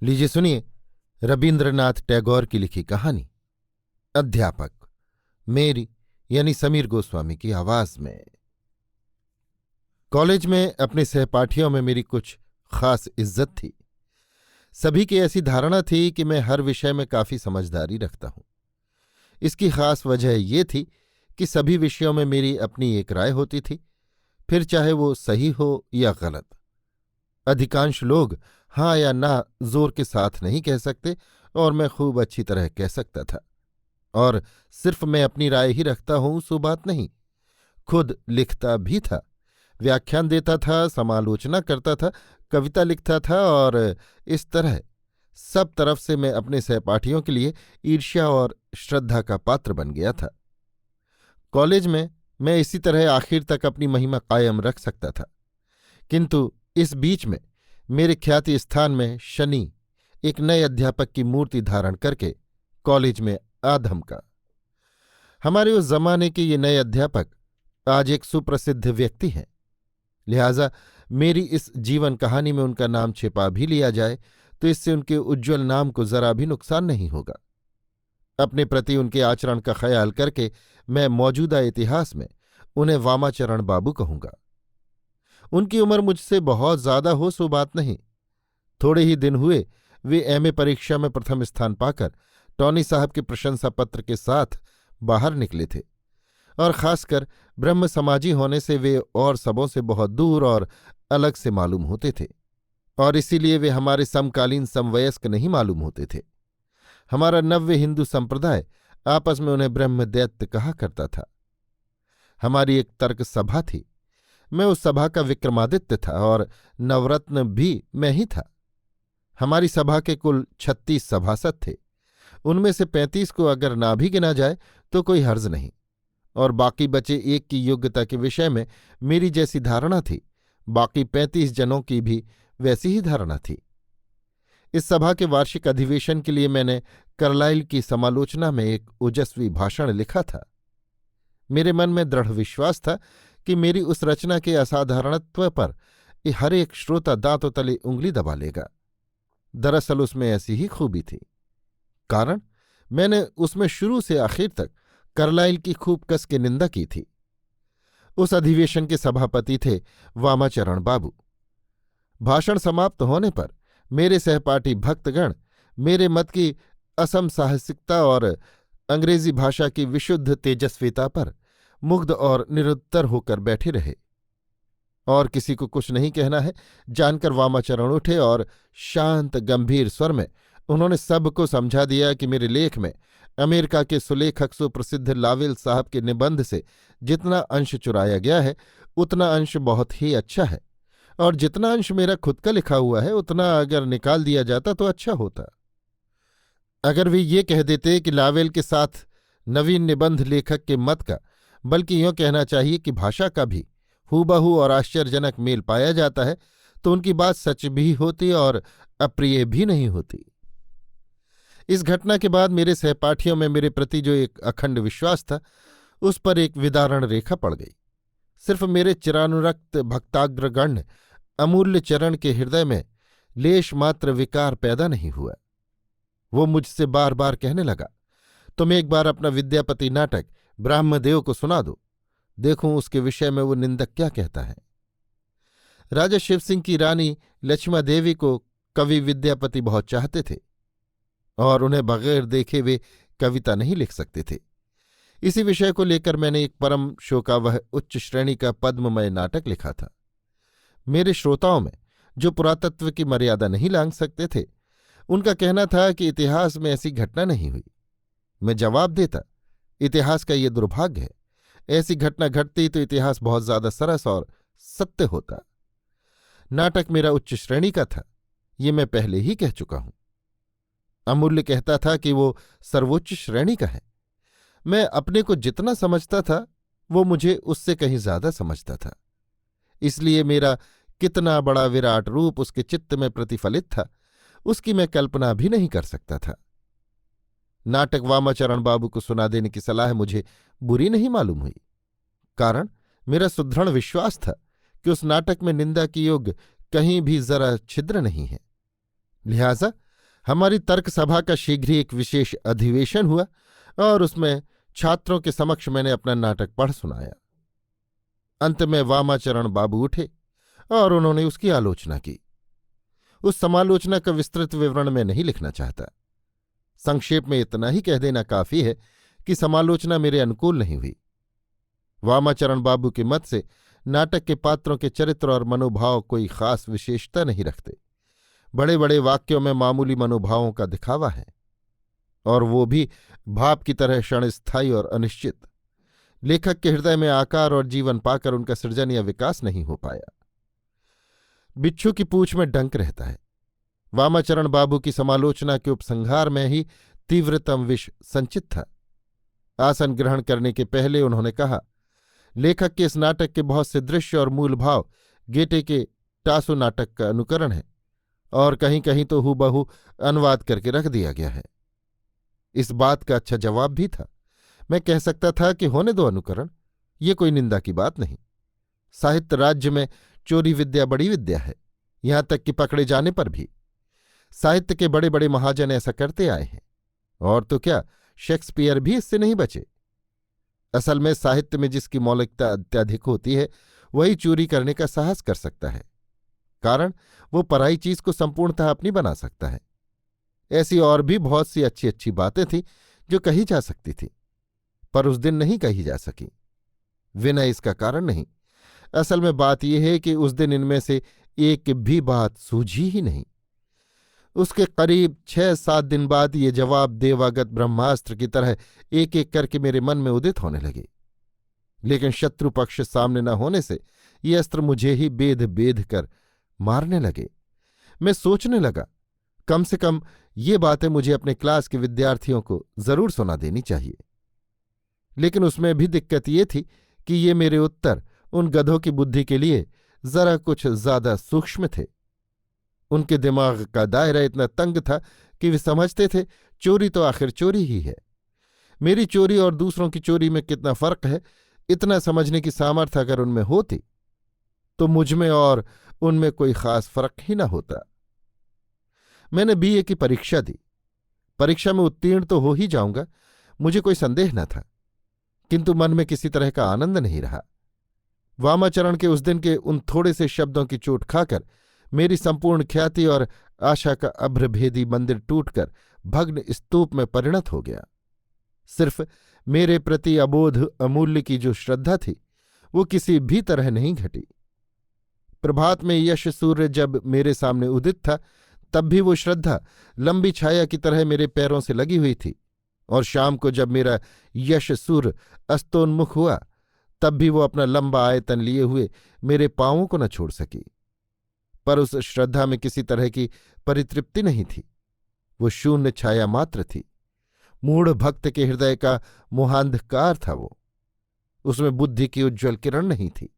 लीजिए सुनिए रबीन्द्रनाथ टैगोर की लिखी कहानी अध्यापक, मेरी यानी समीर गोस्वामी की आवाज में। कॉलेज में अपने सहपाठियों में मेरी कुछ खास इज्जत थी। सभी की ऐसी धारणा थी कि मैं हर विषय में काफी समझदारी रखता हूं। इसकी खास वजह ये थी कि सभी विषयों में मेरी अपनी एक राय होती थी, फिर चाहे वो सही हो या गलत। अधिकांश लोग हाँ या ना जोर के साथ नहीं कह सकते और मैं खूब अच्छी तरह कह सकता था। और सिर्फ मैं अपनी राय ही रखता हूं सो बात नहीं, खुद लिखता भी था, व्याख्यान देता था, समालोचना करता था, कविता लिखता था और इस तरह सब तरफ से मैं अपने सहपाठियों के लिए ईर्ष्या और श्रद्धा का पात्र बन गया था। कॉलेज में मैं इसी तरह आखिर तक अपनी महिमा कायम रख सकता था, किंतु इस बीच में मेरे ख्याति स्थान में शनि एक नए अध्यापक की मूर्ति धारण करके कॉलेज में आ धमका। हमारे उस जमाने के ये नए अध्यापक आज एक सुप्रसिद्ध व्यक्ति हैं, लिहाजा मेरी इस जीवन कहानी में उनका नाम छिपा भी लिया जाए तो इससे उनके उज्ज्वल नाम को जरा भी नुकसान नहीं होगा। अपने प्रति उनके आचरण का ख्याल करके मैं मौजूदा इतिहास में उन्हें वामाचरण बाबू कहूंगा। उनकी उम्र मुझसे बहुत ज्यादा हो सो बात नहीं। थोड़े ही दिन हुए वे एमए परीक्षा में प्रथम स्थान पाकर टॉनी साहब के प्रशंसा पत्र के साथ बाहर निकले थे और खासकर ब्रह्म समाजी होने से वे और सबों से बहुत दूर और अलग से मालूम होते थे और इसीलिए वे हमारे समकालीन समवयस्क नहीं मालूम होते थे। हमारा नव्य हिंदू संप्रदाय आपस में उन्हें ब्रह्मदैत्य कहा करता था। हमारी एक तर्क सभा थी, मैं उस सभा का विक्रमादित्य था और नवरत्न भी मैं ही था। हमारी सभा के कुल 36 सभासद थे, उनमें से 35 को अगर ना भी गिना जाए तो कोई हर्ज नहीं, और बाकी बचे एक की योग्यता के विषय में मेरी जैसी धारणा थी, बाकी 35 जनों की भी वैसी ही धारणा थी। इस सभा के वार्षिक अधिवेशन के लिए मैंने कार्लाइल की समालोचना में एक ओजस्वी भाषण लिखा था। मेरे मन में दृढ़ विश्वास था कि मेरी उस रचना के असाधारणत्व पर हर एक श्रोता दांतों तले उंगली दबा लेगा। दरअसल उसमें ऐसी ही खूबी थी, कारण मैंने उसमें शुरू से आखिर तक कार्लाइल की खूब कस के निंदा की थी। उस अधिवेशन के सभापति थे वामाचरण बाबू। भाषण समाप्त होने पर मेरे सहपाठी भक्तगण मेरे मत की असम साहसिकता और अंग्रेजी भाषा की विशुद्ध तेजस्विता पर मुग्ध और निरुत्तर होकर बैठे रहे। और किसी को कुछ नहीं कहना है जानकर वामाचरण उठे और शांत गंभीर स्वर में उन्होंने सबको समझा दिया कि मेरे लेख में अमेरिका के सुलेखक सुप्रसिद्ध लावेल साहब के निबंध से जितना अंश चुराया गया है उतना अंश बहुत ही अच्छा है, और जितना अंश मेरा खुद का लिखा हुआ है उतना अगर निकाल दिया जाता तो अच्छा होता। अगर वे ये कह देते कि लावेल के साथ नवीन निबंध लेखक के मत का, बल्कि यूँ कहना चाहिए कि भाषा का भी हूबहू और आश्चर्यजनक मेल पाया जाता है, तो उनकी बात सच भी होती और अप्रिय भी नहीं होती। इस घटना के बाद मेरे सहपाठियों में मेरे प्रति जो एक अखंड विश्वास था उस पर एक विदारण रेखा पड़ गई। सिर्फ मेरे चिरानुरक्त भक्ताग्रगण्य अमूल्य चरण के हृदय में लेश मात्र विकार पैदा नहीं हुआ। वो मुझसे बार बार कहने लगा, तुम एक बार अपना विद्यापति नाटक ब्राह्मदेव को सुना दो, देखूं उसके विषय में वो निंदक क्या कहता है। राजा शिवसिंह की रानी लक्ष्मा देवी को कवि विद्यापति बहुत चाहते थे और उन्हें बगैर देखे वे कविता नहीं लिख सकते थे। इसी विषय को लेकर मैंने एक परम शोकावह उच्च श्रेणी का पद्ममय नाटक लिखा था। मेरे श्रोताओं में जो पुरातत्व की मर्यादा नहीं लांघ सकते थे, उनका कहना था कि इतिहास में ऐसी घटना नहीं हुई। मैं जवाब देता, इतिहास का ये दुर्भाग्य है, ऐसी घटना घटती तो इतिहास बहुत ज्यादा सरस और सत्य होता। नाटक मेरा उच्च श्रेणी का था, ये मैं पहले ही कह चुका हूं। अमूल्य कहता था कि वो सर्वोच्च श्रेणी का है। मैं अपने को जितना समझता था वो मुझे उससे कहीं ज्यादा समझता था, इसलिए मेरा कितना बड़ा विराट रूप उसके चित्त में प्रतिफलित था उसकी मैं कल्पना भी नहीं कर सकता था। नाटक वामाचरण बाबू को सुना देने की सलाह मुझे बुरी नहीं मालूम हुई, कारण मेरा सुदृढ़ विश्वास था कि उस नाटक में निंदा की योग्य कहीं भी जरा छिद्र नहीं है। लिहाजा हमारी तर्क सभा का शीघ्र ही एक विशेष अधिवेशन हुआ और उसमें छात्रों के समक्ष मैंने अपना नाटक पढ़ सुनाया। अंत में वामाचरण बाबू उठे और उन्होंने उसकी आलोचना की। उस समालोचना का विस्तृत विवरण मैं नहीं लिखना चाहता। संक्षेप में इतना ही कह देना काफी है कि समालोचना मेरे अनुकूल नहीं हुई। वामाचरण बाबू के मत से नाटक के पात्रों के चरित्र और मनोभाव कोई खास विशेषता नहीं रखते। बड़े बड़े वाक्यों में मामूली मनोभावों का दिखावा है, और वो भी भाप की तरह क्षणस्थायी और अनिश्चित। लेखक के हृदय में आकार और जीवन पाकर उनका सृजन या विकास नहीं हो पाया। बिच्छू की पूंछ में डंक रहता है। वामाचरण बाबू की समालोचना के उपसंहार में ही तीव्रतम विष संचित था। आसन ग्रहण करने के पहले उन्होंने कहा, लेखक के इस नाटक के बहुत से दृश्य और मूल भाव गेटे के टासो नाटक का अनुकरण है और कहीं कहीं तो हूबहू अनुवाद करके रख दिया गया है। इस बात का अच्छा जवाब भी था। मैं कह सकता था कि होने दो अनुकरण, ये कोई निंदा की बात नहीं। साहित्य राज्य में चोरी विद्या बड़ी विद्या है, यहां तक कि पकड़े जाने पर भी। साहित्य के बड़े बड़े महाजन ऐसा करते आए हैं, और तो क्या शेक्सपियर भी इससे नहीं बचे। असल में साहित्य में जिसकी मौलिकता अत्यधिक होती है वही चोरी करने का साहस कर सकता है, कारण वो पराई चीज को संपूर्णतः अपनी बना सकता है। ऐसी और भी बहुत सी अच्छी अच्छी बातें थीं जो कही जा सकती थी, पर उस दिन नहीं कही जा सकी। विनय इसका कारण नहीं। असल में बात यह है कि उस दिन इनमें से एक भी बात सूझी ही नहीं। उसके करीब 6-7 दिन बाद ये जवाब देवागत ब्रह्मास्त्र की तरह एक एक करके मेरे मन में उदित होने लगे। लेकिन शत्रु पक्ष सामने न होने से ये अस्त्र मुझे ही बेध बेध कर मारने लगे। मैं सोचने लगा, कम से कम ये बातें मुझे अपने क्लास के विद्यार्थियों को जरूर सुना देनी चाहिए। लेकिन उसमें भी दिक्कत ये थी कि ये मेरे उत्तर उन गधों की बुद्धि के लिए जरा कुछ ज्यादा सूक्ष्म थे। उनके दिमाग का दायरा इतना तंग था कि वे समझते थे चोरी तो आखिर चोरी ही है। मेरी चोरी और दूसरों की चोरी में कितना फर्क है, इतना समझने की सामर्थ्य अगर उनमें होती तो मुझमें और उनमें कोई खास फर्क ही न होता। मैंने बीए की परीक्षा दी। परीक्षा में उत्तीर्ण तो हो ही जाऊंगा, मुझे कोई संदेह न था, किंतु मन में किसी तरह का आनंद नहीं रहा। वामाचरण के उस दिन के उन थोड़े से शब्दों की चोट खाकर मेरी संपूर्ण ख्याति और आशा का अभ्रभेदी मंदिर टूटकर भग्न स्तूप में परिणत हो गया। सिर्फ मेरे प्रति अबोध अमूल्य की जो श्रद्धा थी वो किसी भी तरह नहीं घटी। प्रभात में यश सूर्य जब मेरे सामने उदित था तब भी वो श्रद्धा लंबी छाया की तरह मेरे पैरों से लगी हुई थी, और शाम को जब मेरा यश सूर्य अस्तोन्मुख हुआ तब भी वो अपना लंबा आयतन लिए हुए मेरे पांवों को न छोड़ सकी। पर उस श्रद्धा में किसी तरह की परितृप्ति नहीं थी, वो शून्य छाया मात्र थी। मूढ़ भक्त के हृदय का मोहांधकार था वो, उसमें बुद्धि की उज्ज्वल किरण नहीं थी।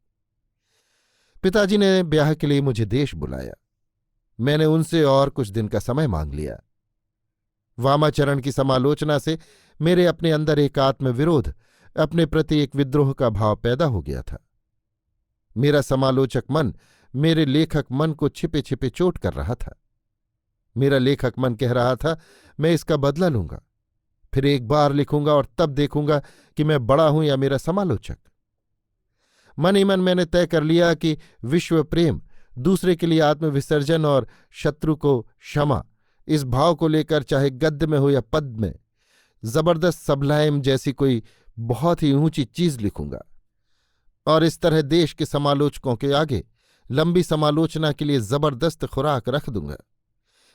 पिताजी ने ब्याह के लिए मुझे देश बुलाया। मैंने उनसे और कुछ दिन का समय मांग लिया। वामाचरण की समालोचना से मेरे अपने अंदर एक आत्मविरोध, अपने प्रति एक विद्रोह का भाव पैदा हो गया था। मेरा समालोचक मन मेरे लेखक मन को छिपे छिपे चोट कर रहा था। मेरा लेखक मन कह रहा था, मैं इसका बदला लूंगा, फिर एक बार लिखूंगा और तब देखूंगा कि मैं बड़ा हूं या मेरा समालोचक। मन ही मन मैंने तय कर लिया कि विश्व प्रेम, दूसरे के लिए आत्मविसर्जन और शत्रु को क्षमा, इस भाव को लेकर चाहे गद्य में हो या पद में जबरदस्त सबलाइम जैसी कोई बहुत ही ऊंची चीज लिखूंगा, और इस तरह देश के समालोचकों के आगे लंबी समालोचना के लिए जबरदस्त खुराक रख दूंगा।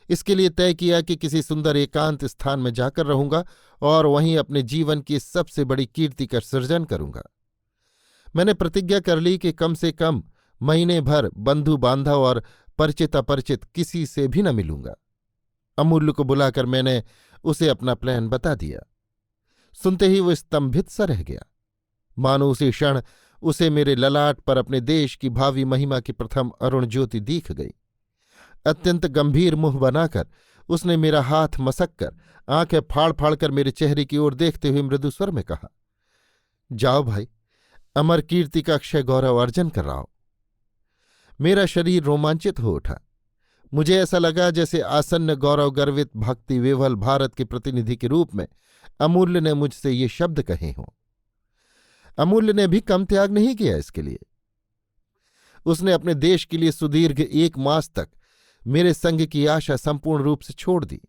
इसके लिए तय किया कि किसी सुंदर एकांत स्थान में जाकर रहूंगा और वहीं अपने जीवन की सबसे बड़ी कीर्ति का सृजन करूंगा। मैंने प्रतिज्ञा कर ली कि कम से कम महीने भर बंधु बांधव और परिचित अपरिचित किसी से भी न मिलूंगा। अमूल्य को बुलाकर मैंने उसे अपना प्लान बता दिया। सुनते ही वो स्तंभित सा रह गया, मानो उसी क्षण उसे मेरे ललाट पर अपने देश की भावी महिमा की प्रथम अरुण ज्योति दिख गई। अत्यंत गंभीर मुंह बनाकर उसने मेरा हाथ मसक कर आंखें फाड़ फाड़ कर मेरे चेहरे की ओर देखते हुए मृदु स्वर में कहा, जाओ भाई, अमर कीर्ति का अक्षय गौरव अर्जन कर रहा हो। मेरा शरीर रोमांचित हो उठा। मुझे ऐसा लगा जैसे आसन्न गौरव गर्वित भक्ति विह्वल भारत के प्रतिनिधि के रूप में अमूल्य ने मुझसे ये शब्द कहे हों। अमूल्य ने भी कम त्याग नहीं किया इसके लिए। उसने अपने देश के लिए सुदीर्घ 1 मास तक मेरे संग की आशा संपूर्ण रूप से छोड़ दी।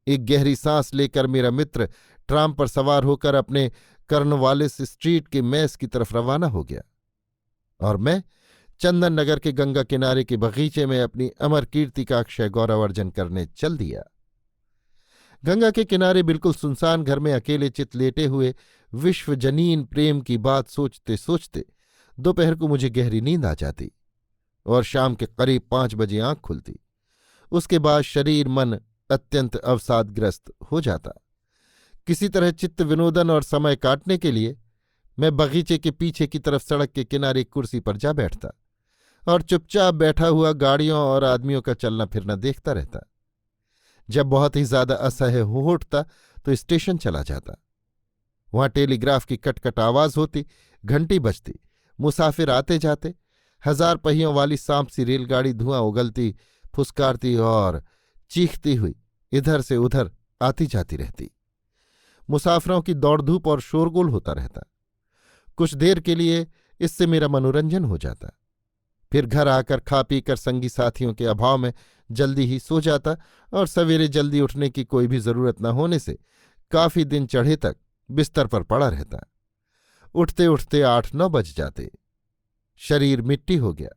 एक गहरी सांस लेकर मेरा मित्र ट्राम पर सवार होकर अपने कर्नवालिस स्ट्रीट के मेस की तरफ रवाना हो गया और मैं चंदन नगर के गंगा किनारे के बगीचे में अपनी अमर कीर्ति का अक्षय गौरव अर्जन करने चल दिया। गंगा के किनारे बिल्कुल सुनसान घर में अकेले चित लेटे हुए विश्वजनीन प्रेम की बात सोचते सोचते दोपहर को मुझे गहरी नींद आ जाती और शाम के करीब 5 बजे आंख खुलती। उसके बाद शरीर मन अत्यंत अवसादग्रस्त हो जाता। किसी तरह चित्त विनोदन और समय काटने के लिए मैं बगीचे के पीछे की तरफ सड़क के किनारे एक कुर्सी पर जा बैठता और चुपचाप बैठा हुआ गाड़ियों और आदमियों का चलना फिरना देखता रहता। जब बहुत ही ज्यादा असह्य हो उठता तो स्टेशन चला जाता। वहां टेलीग्राफ की कटकट आवाज होती, घंटी बजती, मुसाफिर आते जाते, 1000 पहियों वाली सांप सी रेलगाड़ी धुआं उगलती, फुसकारती और चीखती हुई इधर से उधर आती जाती रहती। मुसाफिरों की दौड़धूप और शोरगुल होता रहता। कुछ देर के लिए इससे मेरा मनोरंजन हो जाता। फिर घर आकर खा पीकर संगी साथियों के अभाव में जल्दी ही सो जाता और सवेरे जल्दी उठने की कोई भी जरूरत न होने से काफी दिन चढ़े तक बिस्तर पर पड़ा रहता। उठते उठते 8-9 बज जाते। शरीर मिट्टी हो गया।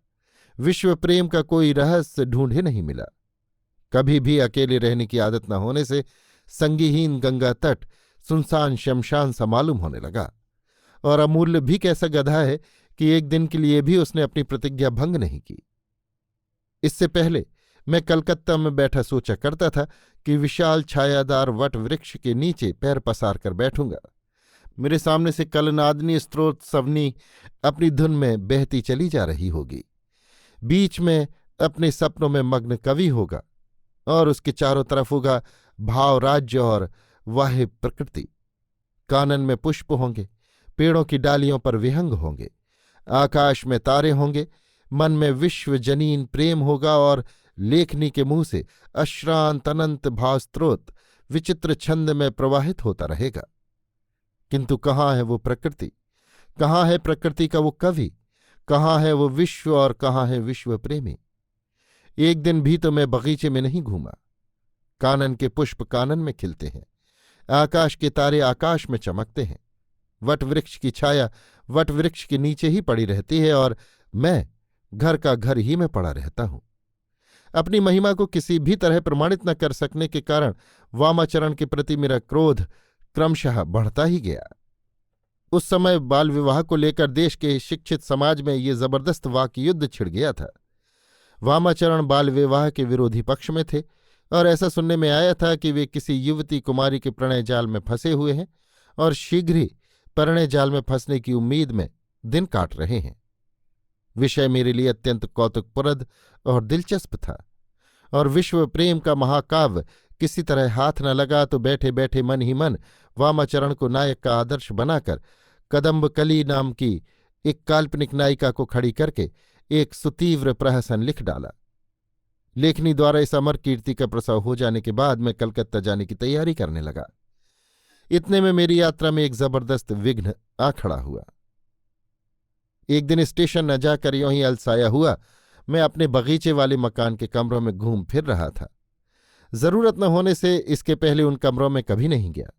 विश्व प्रेम का कोई रहस्य ढूंढे नहीं मिला। कभी भी अकेले रहने की आदत न होने से संगीहीन गंगा तट सुनसान शमशान सा मालूम होने लगा। और अमूल्य भी कैसा गधा है कि एक दिन के लिए भी उसने अपनी प्रतिज्ञा भंग नहीं की। इससे पहले मैं कलकत्ता में बैठा सोचा करता था कि विशाल छायादार वट वृक्ष के नीचे पैर पसार कर बैठूंगा। मेरे सामने से कलनादनी स्रोत सवनी अपनी धुन में बहती चली जा रही होगी। बीच में अपने सपनों में मग्न कवि होगा और उसके चारों तरफ होगा भाव राज्य और वाह्य प्रकृति। कानन में पुष्प होंगे, पेड़ों की डालियों पर विहंग होंगे, आकाश में तारे होंगे, मन में विश्वजनीन प्रेम होगा और लेखनी के मुंह से अश्रांत अनंत भावस्त्रोत विचित्र छंद में प्रवाहित होता रहेगा। किंतु कहाँ है वो प्रकृति? कहाँ है प्रकृति का वो कवि? कहाँ है वो विश्व और कहाँ है विश्व प्रेमी? एक दिन भी तो मैं बगीचे में नहीं घूमा। कानन के पुष्प कानन में खिलते हैं, आकाश के तारे आकाश में चमकते हैं, वट वृक्ष की छाया वट वृक्ष के नीचे ही पड़ी रहती है और मैं घर का घर ही में पड़ा रहता हूं। अपनी महिमा को किसी भी तरह प्रमाणित न कर सकने के कारण वामाचरण के प्रति मेरा क्रोध क्रमशः बढ़ता ही गया। उस समय बाल विवाह को लेकर देश के शिक्षित समाज में ये जबरदस्त वाक युद्ध छिड़ गया था। वामाचरण बाल विवाह के विरोधी पक्ष में थे और ऐसा सुनने में आया था कि वे किसी युवती कुमारी के प्रणय जाल में फंसे हुए हैं और शीघ्र ही प्रणय जाल में फंसने की उम्मीद में दिन काट रहे हैं। विषय मेरे लिए अत्यंत कौतुकप्रद और दिलचस्प था और विश्व प्रेम का महाकाव्य किसी तरह हाथ न लगा तो बैठे बैठे मन ही मन वामाचरण को नायक का आदर्श बनाकर कदम्बकली नाम की एक काल्पनिक नायिका को खड़ी करके एक सुतीव्र प्रहसन लिख डाला। लेखनी द्वारा इस अमर कीर्ति का प्रसव हो जाने के बाद मैं कलकत्ता जाने की तैयारी करने लगा। इतने में मेरी यात्रा में एक जबरदस्त विघ्न आ खड़ा हुआ। एक दिन स्टेशन न जाकर यों ही अलसाया हुआ मैं अपने बगीचे वाले मकान के कमरों में घूम फिर रहा था। जरूरत न होने से इसके पहले उन कमरों में कभी नहीं गया,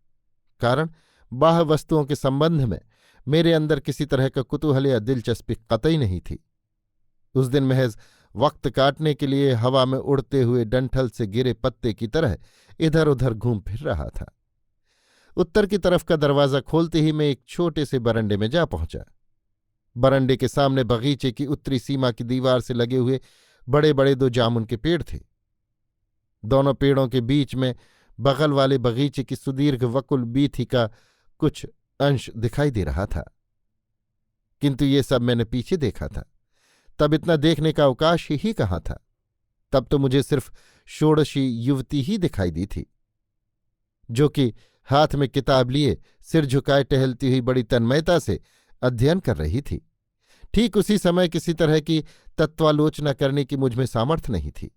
कारण बाह्य वस्तुओं के संबंध में मेरे अंदर किसी तरह का कुतूहल या दिलचस्पी कतई नहीं थी। उस दिन महज वक्त काटने के लिए हवा में उड़ते हुए डंठल से गिरे पत्ते की तरह इधर उधर घूम फिर रहा था। उत्तर की तरफ का दरवाज़ा खोलते ही मैं एक छोटे से बरंडे में जा पहुंचा। बरंडे के सामने बगीचे की उत्तरी सीमा की दीवार से लगे हुए बड़े बड़े 2 जामुन के पेड़ थे। दोनों पेड़ों के बीच में बगल वाले बगीचे की सुदीर्घ वकुल बीथी का कुछ अंश दिखाई दे रहा था, किंतु ये सब मैंने पीछे देखा था। तब इतना देखने का अवकाश ही कहाँ था। तब तो मुझे सिर्फ षोड़शी युवती ही दिखाई दी थी, जो कि हाथ में किताब लिए सिर झुकाए टहलती हुई बड़ी तन्मयता से अध्ययन कर रही थी। ठीक उसी समय किसी तरह की तत्वालोचना करने की मुझमें सामर्थ्य नहीं थी।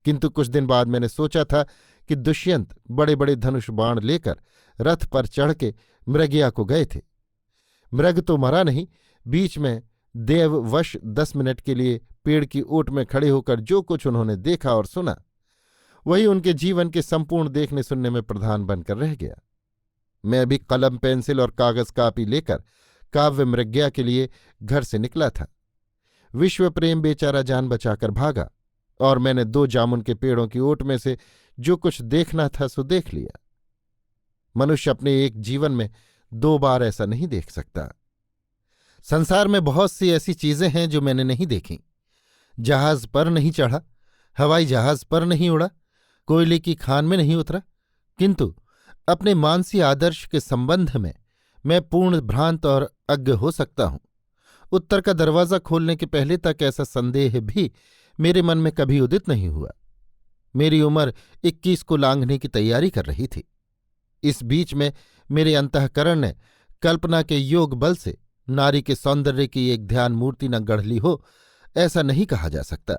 किंतु कुछ दिन बाद मैंने सोचा था कि दुष्यंत बड़े बड़े धनुष बाण लेकर रथ पर चढ़ के मृगया को गए थे। मृग तो मरा नहीं, बीच में देववश 10 मिनट के लिए पेड़ की ओट में खड़े होकर जो कुछ उन्होंने देखा और सुना, वही उनके जीवन के संपूर्ण देखने सुनने में प्रधान बनकर रह गया। मैं भी कलम पेंसिल और कागज कापी लेकर काव्य मृगया के लिए घर से निकला था। विश्व प्रेम बेचारा जान बचाकर भागा और मैंने 2 जामुन के पेड़ों की ओट में से जो कुछ देखना था सो देख लिया। मनुष्य अपने एक जीवन में 2 बार ऐसा नहीं देख सकता। संसार में बहुत सी ऐसी चीजें हैं जो मैंने नहीं देखीं। जहाज पर नहीं चढ़ा, हवाई जहाज पर नहीं उड़ा, कोयले की खान में नहीं उतरा, किंतु अपने मानसी आदर्श के संबंध में मैं पूर्ण भ्रांत और अज्ञ हो सकता हूं। उत्तर का दरवाजा खोलने के पहले तक ऐसा संदेह भी मेरे मन में कभी उदित नहीं हुआ। मेरी उम्र 21 को लांघने की तैयारी कर रही थी। इस बीच में मेरे अंतःकरण ने कल्पना के योग बल से नारी के सौंदर्य की एक ध्यान मूर्ति न गढ़ ली हो, ऐसा नहीं कहा जा सकता।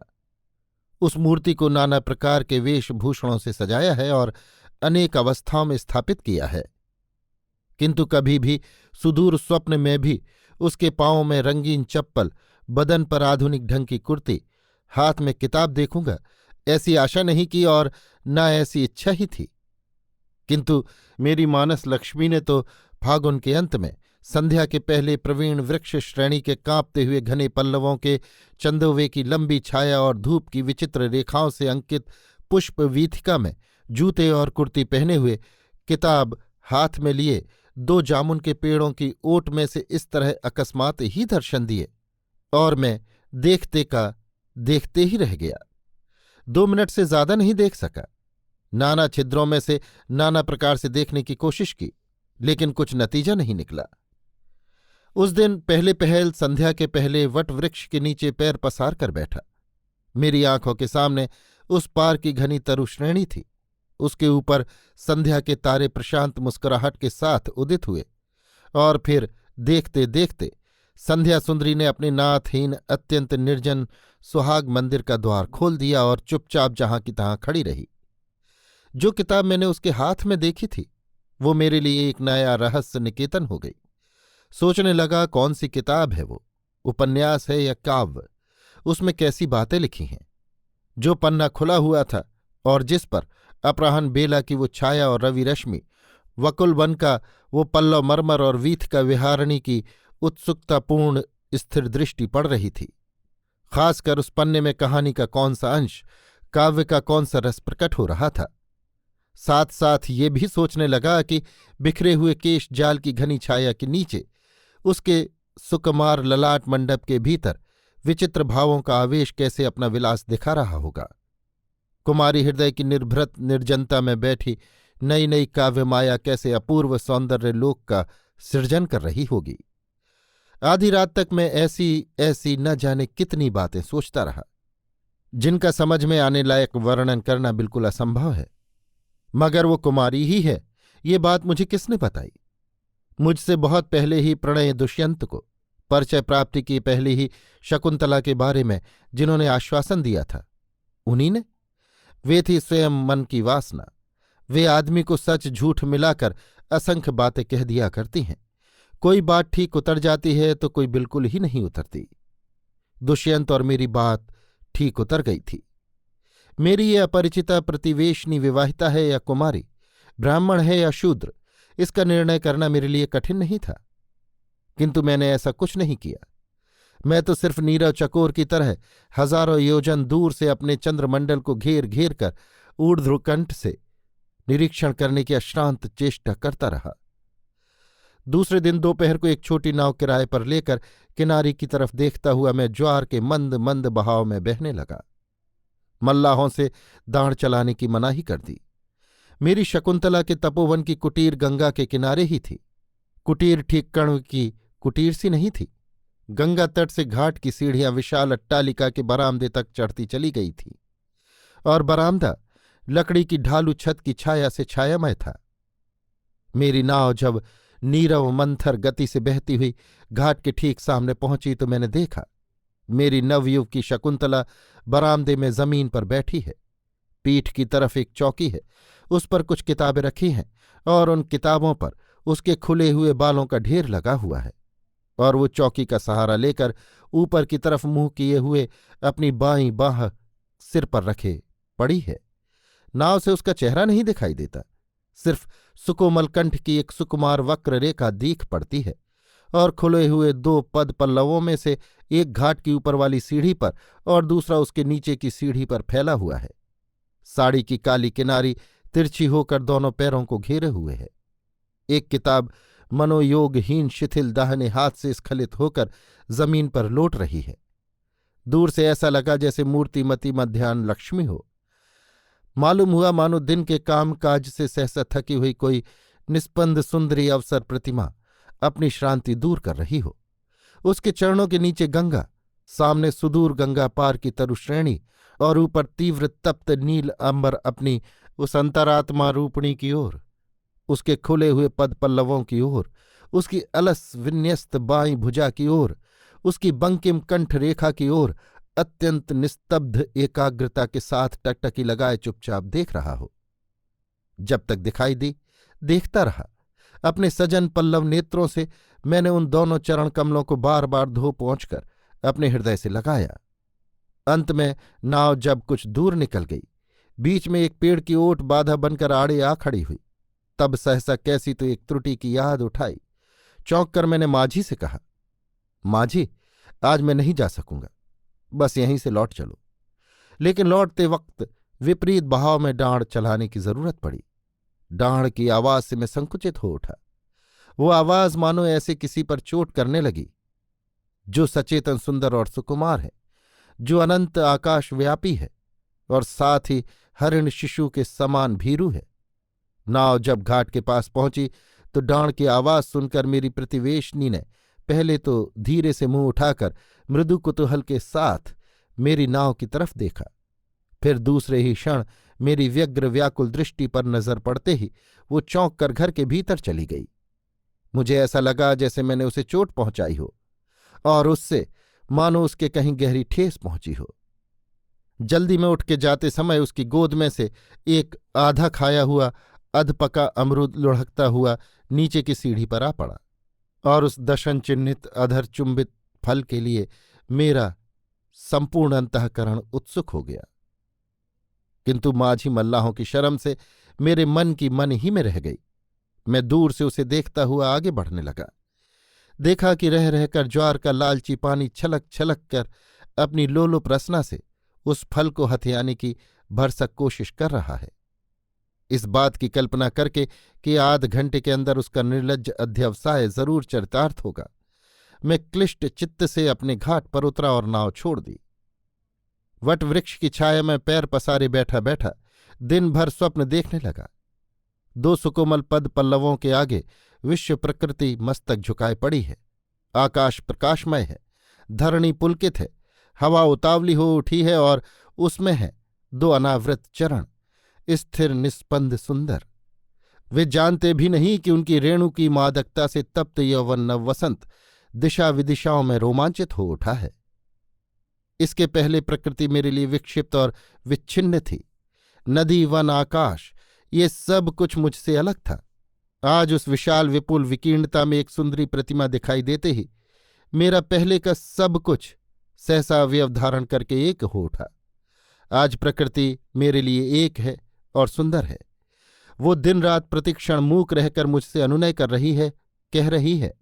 उस मूर्ति को नाना प्रकार के वेशभूषणों से सजाया है और अनेक अवस्थाओं में स्थापित किया है, किंतु कभी भी सुदूर स्वप्न में भी उसके पांवों में रंगीन चप्पल, बदन पर आधुनिक ढंग की कुर्ती, हाथ में किताब देखूंगा, ऐसी आशा नहीं की और न ऐसी इच्छा ही थी। किंतु मेरी मानस लक्ष्मी ने तो फागुन के अंत में संध्या के पहले प्रवीण वृक्ष श्रेणी के कांपते हुए घने पल्लवों के चंदोवे की लंबी छाया और धूप की विचित्र रेखाओं से अंकित पुष्प वीथिका में जूते और कुर्ती पहने हुए, किताब हाथ में लिए 2 जामुन के पेड़ों की ओट में से इस तरह अकस्मात ही दर्शन दिए और मैं देखते का देखते ही रह गया। 2 मिनट से ज्यादा नहीं देख सका। नाना छिद्रों में से नाना प्रकार से देखने की कोशिश की, लेकिन कुछ नतीजा नहीं निकला। उस दिन पहले पहल संध्या के पहले वट वृक्ष के नीचे पैर पसार कर बैठा। मेरी आंखों के सामने उस पार की घनी तरु श्रेणी थी। उसके ऊपर संध्या के तारे प्रशांत मुस्कुराहट के साथ उदित हुए और फिर देखते देखते संध्या सुंदरी ने अपने नाथहीन अत्यंत निर्जन सुहाग मंदिर का द्वार खोल दिया और चुपचाप जहां की तहां खड़ी रही। जो किताब मैंने उसके हाथ में देखी थी वो मेरे लिए एक नया रहस्य निकेतन हो गई। सोचने लगा, कौन सी किताब है वो, उपन्यास है या काव्य, उसमें कैसी बातें लिखी हैं। जो पन्ना खुला हुआ था और जिस पर अपराहन बेला की वो छाया और रवि रश्मि, वकुल वन का वो पल्लव मरमर और वीथ का विहारणी की उत्सुकतापूर्ण स्थिर दृष्टि पड़ रही थी। खासकर उस पन्ने में कहानी का कौन सा अंश, काव्य का कौन सा रस प्रकट हो रहा था। साथ साथ ये भी सोचने लगा कि बिखरे हुए केश जाल की घनी छाया के नीचे उसके सुकुमार ललाट मंडप के भीतर विचित्र भावों का आवेश कैसे अपना विलास दिखा रहा होगा। कुमारी हृदय की निर्भृत निर्जनता में बैठी नई नई काव्य माया कैसे अपूर्व सौंदर्य लोक का सृजन कर रही होगी। आधी रात तक मैं ऐसी ऐसी न जाने कितनी बातें सोचता रहा, जिनका समझ में आने लायक वर्णन करना बिल्कुल असंभव है। मगर वो कुमारी ही है, ये बात मुझे किसने बताई? मुझसे बहुत पहले ही प्रणय दुष्यंत को, परिचय प्राप्ति की पहले ही शकुंतला के बारे में जिन्होंने आश्वासन दिया था, उन्हीं ने। वे थी स्वयं मन की वासना। वे आदमी को सच झूठ मिलाकर असंख्य बातें कह दिया करती हैं। कोई बात ठीक उतर जाती है तो कोई बिल्कुल ही नहीं उतरती। दुष्यंत और मेरी बात ठीक उतर गई थी। मेरी ये अपरिचिता प्रतिवेशनी विवाहिता है या कुमारी, ब्राह्मण है या शूद्र, इसका निर्णय करना मेरे लिए कठिन नहीं था। किंतु मैंने ऐसा कुछ नहीं किया। मैं तो सिर्फ नीरव चकोर की तरह हजारों योजन दूर से अपने चंद्रमंडल को घेर घेर कर ऊर्ध्वकंठ से निरीक्षण करने की अश्रांत चेष्टा करता रहा। दूसरे दिन दोपहर को एक छोटी नाव किराए पर लेकर किनारे की तरफ देखता हुआ मैं ज्वार के मंद मंद बहाव में बहने लगा। मल्लाहों से दाढ़ चलाने की मनाही कर दी। मेरी शकुंतला के तपोवन की कुटीर गंगा के किनारे ही थी। कुटीर ठीक कण्व की कुटीर सी नहीं थी। गंगा तट से घाट की सीढ़ियां विशाल अट्टालिका के बरामदे तक चढ़ती चली गई थी और बरामदा लकड़ी की ढालू छत की छाया से छायामय था। मेरी नाव जब नीरव मंथर गति से बहती हुई घाट के ठीक सामने पहुंची तो मैंने देखा, मेरी नवयुवक की शकुंतला बरामदे में जमीन पर बैठी है। पीठ की तरफ एक चौकी है, उस पर कुछ किताबें रखी हैं और उन किताबों पर उसके खुले हुए बालों का ढेर लगा हुआ है। और वो चौकी का सहारा लेकर ऊपर की तरफ मुंह किए हुए अपनी बाईं बांह सिर पर रखे पड़ी है। नाव से उसका चेहरा नहीं दिखाई देता, सिर्फ सुकोमल कंठ की एक सुकुमार वक्र रेखा दीख पड़ती है और खुले हुए 2 पद पल्लवों में से एक घाट की ऊपर वाली सीढ़ी पर और दूसरा उसके नीचे की सीढ़ी पर फैला हुआ है। साड़ी की काली किनारी तिरछी होकर दोनों पैरों को घेरे हुए है। एक किताब मनोयोगहीन शिथिल दाहिने हाथ से स्खलित होकर जमीन पर लौट रही है। दूर से ऐसा लगा जैसे मूर्तिमती मध्याह्न लक्ष्मी हो। मालूम हुआ मानो दिन के काम काज से सहसा थकी हुई कोई निस्पंद सुंदरी अवसर प्रतिमा अपनी श्रांति दूर कर रही हो। उसके चरणों के नीचे गंगा, सामने सुदूर गंगा पार की तरुश्रेणी और ऊपर तीव्र तप्त नील अंबर अपनी उस अंतरात्मा रूपणी की ओर, उसके खुले हुए पद पल्लवों की ओर, उसकी अलस विन्यस्त बाईं भुजा की ओर, उसकी बंकिम कंठ रेखा की ओर अत्यंत निस्तब्ध एकाग्रता के साथ टकटकी लगाए चुपचाप देख रहा हो। जब तक दिखाई दी देखता रहा। अपने सजन पल्लव नेत्रों से मैंने उन दोनों चरण कमलों को बार बार धो पहुंचकर अपने हृदय से लगाया। अंत में नाव जब कुछ दूर निकल गई, बीच में एक पेड़ की ओट बाधा बनकर आड़े आ खड़ी हुई, तब सहसा कैसी तो एक त्रुटि की याद उठाई। चौंक कर मैंने माझी से कहा, माझी, आज मैं नहीं जा सकूंगा, बस यहीं से लौट चलो। लेकिन लौटते वक्त विपरीत बहाव में डांड चलाने की जरूरत पड़ी। डांड की आवाज से मैं संकुचित हो उठा। वो आवाज मानो ऐसे किसी पर चोट करने लगी जो सचेतन सुंदर और सुकुमार है, जो अनंत आकाश व्यापी है और साथ ही हरिण शिशु के समान भीरू है। नाव जब घाट के पास पहुंची तो डांड की आवाज सुनकर मेरी प्रतिवेशनी ने पहले तो धीरे से मुंह उठाकर मृदु कुतूहल के साथ मेरी नाव की तरफ देखा, फिर दूसरे ही क्षण मेरी व्यग्र व्याकुल दृष्टि पर नजर पड़ते ही वो चौंक कर घर के भीतर चली गई। मुझे ऐसा लगा जैसे मैंने उसे चोट पहुंचाई हो और उससे मानो उसके कहीं गहरी ठेस पहुंची हो। जल्दी में उठ के जाते समय उसकी गोद में से एक आधा खाया हुआ अधपका अमरूद लुढ़कता हुआ नीचे की सीढ़ी पर आ पड़ा और उस दशन चिन्हित अधर चुंबित फल के लिए मेरा संपूर्ण अंतःकरण उत्सुक हो गया। किंतु माझी मल्लाहों की शर्म से मेरे मन की मन ही में रह गई। मैं दूर से उसे देखता हुआ आगे बढ़ने लगा। देखा कि रह रहकर ज्वार का लालची पानी छलक छलक कर अपनी लोलुप रसना से उस फल को हथियाने की भरसक कोशिश कर रहा है। इस बात की कल्पना करके कि आध घंटे के अंदर उसका निर्लज्ज अध्यवसाय जरूर चरितार्थ होगा, मैं क्लिष्ट चित्त से अपने घाट पर उतरा और नाव छोड़ दी। वट वृक्ष की छाया में पैर पसारे बैठा बैठा दिन भर स्वप्न देखने लगा। 2 सुकोमल पद पल्लवों के आगे विश्व प्रकृति मस्तक झुकाए पड़ी है। आकाश प्रकाशमय है, धरणी पुलकित है, हवा उतावली हो उठी है और उसमें है 2 अनावृत चरण, स्थिर निस्पंद सुंदर। वे जानते भी नहीं कि उनकी रेणु की मादकता से तप्त यौवन नव वसंत दिशा विदिशाओं में रोमांचित हो उठा है। इसके पहले प्रकृति मेरे लिए विक्षिप्त और विच्छिन्न थी। नदी, वन, आकाश, ये सब कुछ मुझसे अलग था। आज उस विशाल विपुल विकीर्णता में एक सुंदरी प्रतिमा दिखाई देते ही मेरा पहले का सब कुछ सहसा अवयव धारण करके एक हो उठा। आज प्रकृति मेरे लिए एक है और सुंदर है। वो दिन रात प्रतिक्षण मूक रहकर मुझसे अनुनय कर रही है, कह रही है,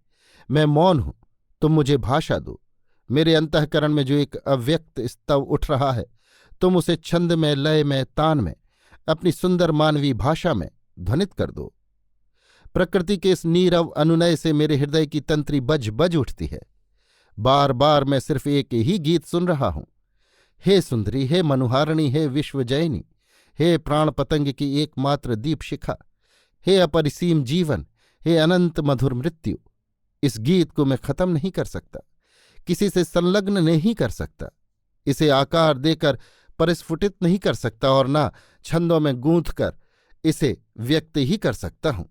मैं मौन हूं, तुम मुझे भाषा दो। मेरे अंतःकरण में जो एक अव्यक्त स्तव उठ रहा है, तुम उसे छंद में, लय में, तान में, अपनी सुंदर मानवीय भाषा में ध्वनित कर दो। प्रकृति के इस नीरव अनुनय से मेरे हृदय की तंत्री बज बज उठती है। बार बार मैं सिर्फ एक ही गीत सुन रहा हूं। हे सुंदरी, हे मनुहारिणी, हे विश्वजयिनी, हे प्राण पतंग की एकमात्र दीप शिखा, हे अपरिसीम जीवन, हे अनंत मधुर मृत्यु। इस गीत को मैं खत्म नहीं कर सकता, किसी से संलग्न नहीं कर सकता, इसे आकार देकर परिस्फुटित नहीं कर सकता और ना छंदों में गूंथ कर इसे व्यक्त ही कर सकता हूं।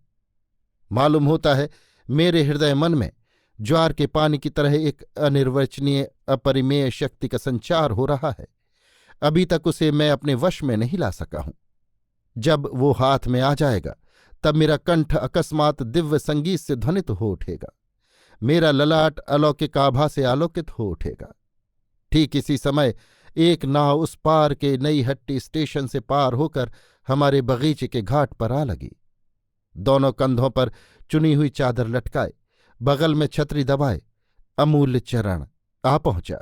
मालूम होता है मेरे हृदय मन में ज्वार के पानी की तरह एक अनिर्वचनीय अपरिमेय शक्ति का संचार हो रहा है। अभी तक उसे मैं अपने वश में नहीं ला सका हूं। जब वो हाथ में आ जाएगा तब मेरा कंठ अकस्मात दिव्य संगीत से ध्वनित हो उठेगा, मेरा ललाट अलौकिक आभा से आलोकित हो उठेगा। ठीक इसी समय एक नाव उस पार के नई हट्टी स्टेशन से पार होकर हमारे बगीचे के घाट पर आ लगी। दोनों कंधों पर चुनी हुई चादर लटकाए, बगल में छतरी दबाए अमूल्य चरण आ पहुंचा।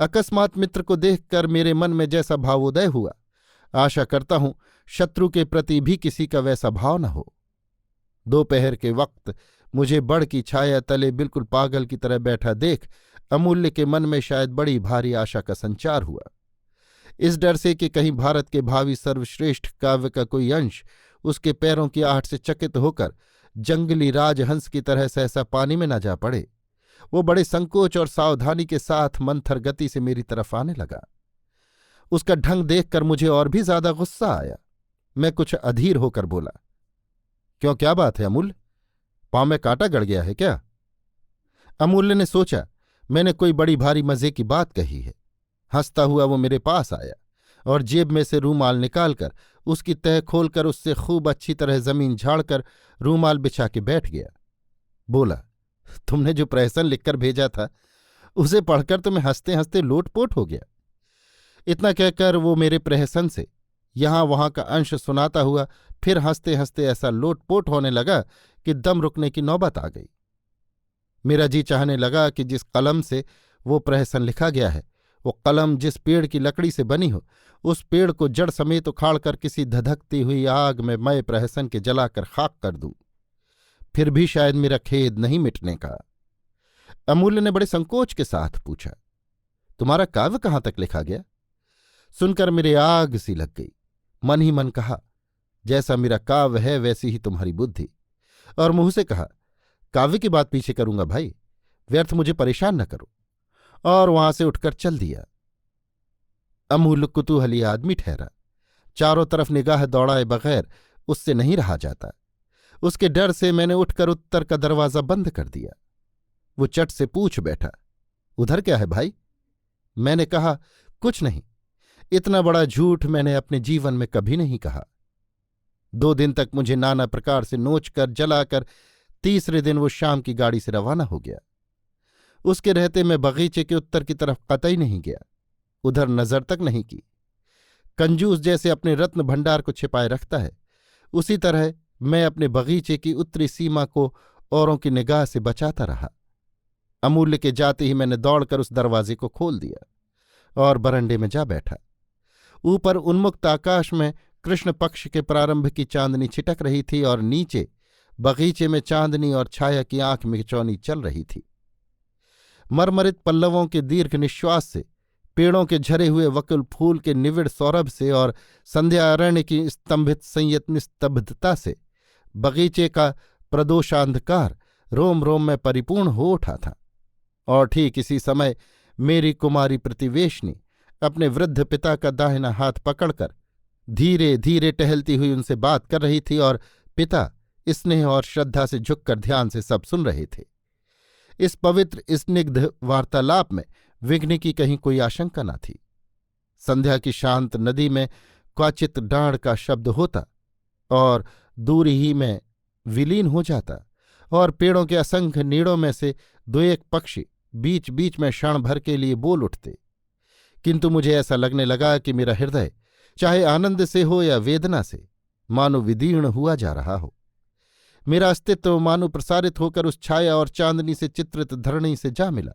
अकस्मात मित्र को देखकर मेरे मन में जैसा भावोदय हुआ, आशा करता हूं शत्रु के प्रति भी किसी का वैसा भाव न हो। दोपहर के वक्त मुझे बड़ की छाया तले बिल्कुल पागल की तरह बैठा देख अमूल्य के मन में शायद बड़ी भारी आशा का संचार हुआ। इस डर से कि कहीं भारत के भावी सर्वश्रेष्ठ काव्य का कोई अंश उसके पैरों की आहट से चकित होकर जंगली राजहंस की तरह सहसा पानी में न जा पड़े, वो बड़े संकोच और सावधानी के साथ मंथर गति से मेरी तरफ आने लगा। उसका ढंग देखकर मुझे और भी ज्यादा गुस्सा आया। मैं कुछ अधीर होकर बोला, क्यों, क्या बात है अमूल्य? पांव में कांटा गड़ गया है क्या? अमूल्य ने सोचा मैंने कोई बड़ी भारी मजे की बात कही है। हंसता हुआ वो मेरे पास आया और जेब में से रूमाल निकालकर उसकी तह खोलकर उससे खूब अच्छी तरह जमीन झाड़कर रूमाल बिछा के बैठ गया। बोला, तुमने जो प्रहसन लिखकर भेजा था उसे पढ़कर तो मैं हंसते हंसते लोटपोट हो गया। इतना कहकर वो मेरे प्रहसन से यहां वहां का अंश सुनाता हुआ फिर हंसते हंसते ऐसा लोटपोट होने लगा कि दम रुकने की नौबत आ गई। मेरा जी चाहने लगा कि जिस कलम से वो प्रहसन लिखा गया है, वो कलम जिस पेड़ की लकड़ी से बनी हो, उस पेड़ को जड़ समेत उखाड़कर किसी धधकती हुई आग में मैं प्रहसन के जलाकर खाक कर दूं, फिर भी शायद मेरा खेद नहीं मिटने का। अमूल्य ने बड़े संकोच के साथ पूछा, तुम्हारा काव्य कहाँ तक लिखा गया? सुनकर मेरे आग सी लग गई। मन ही मन कहा, जैसा मेरा काव्य है वैसी ही तुम्हारी बुद्धि। और मुंह से कहा, काव्य की बात पीछे करूंगा भाई, व्यर्थ मुझे परेशान न करो। और वहां से उठकर चल दिया। अमूल्य कुतूहली आदमी ठहरा, चारों तरफ निगाह दौड़ाए बगैर उससे नहीं रहा जाता। उसके डर से मैंने उठकर उत्तर का दरवाजा बंद कर दिया। वो चट से पूछ बैठा, उधर क्या है भाई? मैंने कहा, कुछ नहीं। इतना बड़ा झूठ मैंने अपने जीवन में कभी नहीं कहा। 2 दिन तक मुझे नाना प्रकार से नोचकर जलाकर तीसरे दिन वो शाम की गाड़ी से रवाना हो गया। उसके रहते मैं बगीचे के उत्तर की तरफ कतई नहीं गया, उधर नजर तक नहीं की। कंजूस जैसे अपने रत्न भंडार को छिपाए रखता है, उसी तरह मैं अपने बगीचे की उत्तरी सीमा को औरों की निगाह से बचाता रहा। अमूल्य के जाते ही मैंने दौड़कर उस दरवाजे को खोल दिया और बरंडे में जा बैठा। ऊपर उन्मुक्त आकाश में कृष्ण पक्ष के प्रारंभ की चांदनी छिटक रही थी और नीचे बगीचे में चांदनी और छाया की आंख मिचौनी चल रही थी। मरमरित पल्लवों के दीर्घ निश्वास से, पेड़ों के झरे हुए वकुल फूल के निविड़ सौरभ से और संध्या अरण्य की स्तंभित संयत निस्तब्धता से बगीचे का प्रदोषांधकार रोम रोम में परिपूर्ण हो उठा था। और ठीक इसी समय मेरी कुमारी प्रतिवेशनी अपने वृद्ध पिता का दाहिना हाथ पकड़कर धीरे धीरे टहलती हुई उनसे बात कर रही थी और पिता स्नेह और श्रद्धा से झुककर ध्यान से सब सुन रहे थे। इस पवित्र स्निग्ध वार्तालाप में विघ्न की कहीं कोई आशंका न थी। संध्या की शांत नदी में क्वचित डांड का शब्द होता और दूर ही में विलीन हो जाता, और पेड़ों के असंख्य नीड़ों में से 2-1 पक्षी बीच बीच में क्षण भर के लिए बोल उठते। किंतु मुझे ऐसा लगने लगा कि मेरा हृदय चाहे आनंद से हो या वेदना से मानो विदीर्ण हुआ जा रहा हो। मेरा अस्तित्व मानो प्रसारित होकर उस छाया और चांदनी से चित्रित धरणी से जा मिला।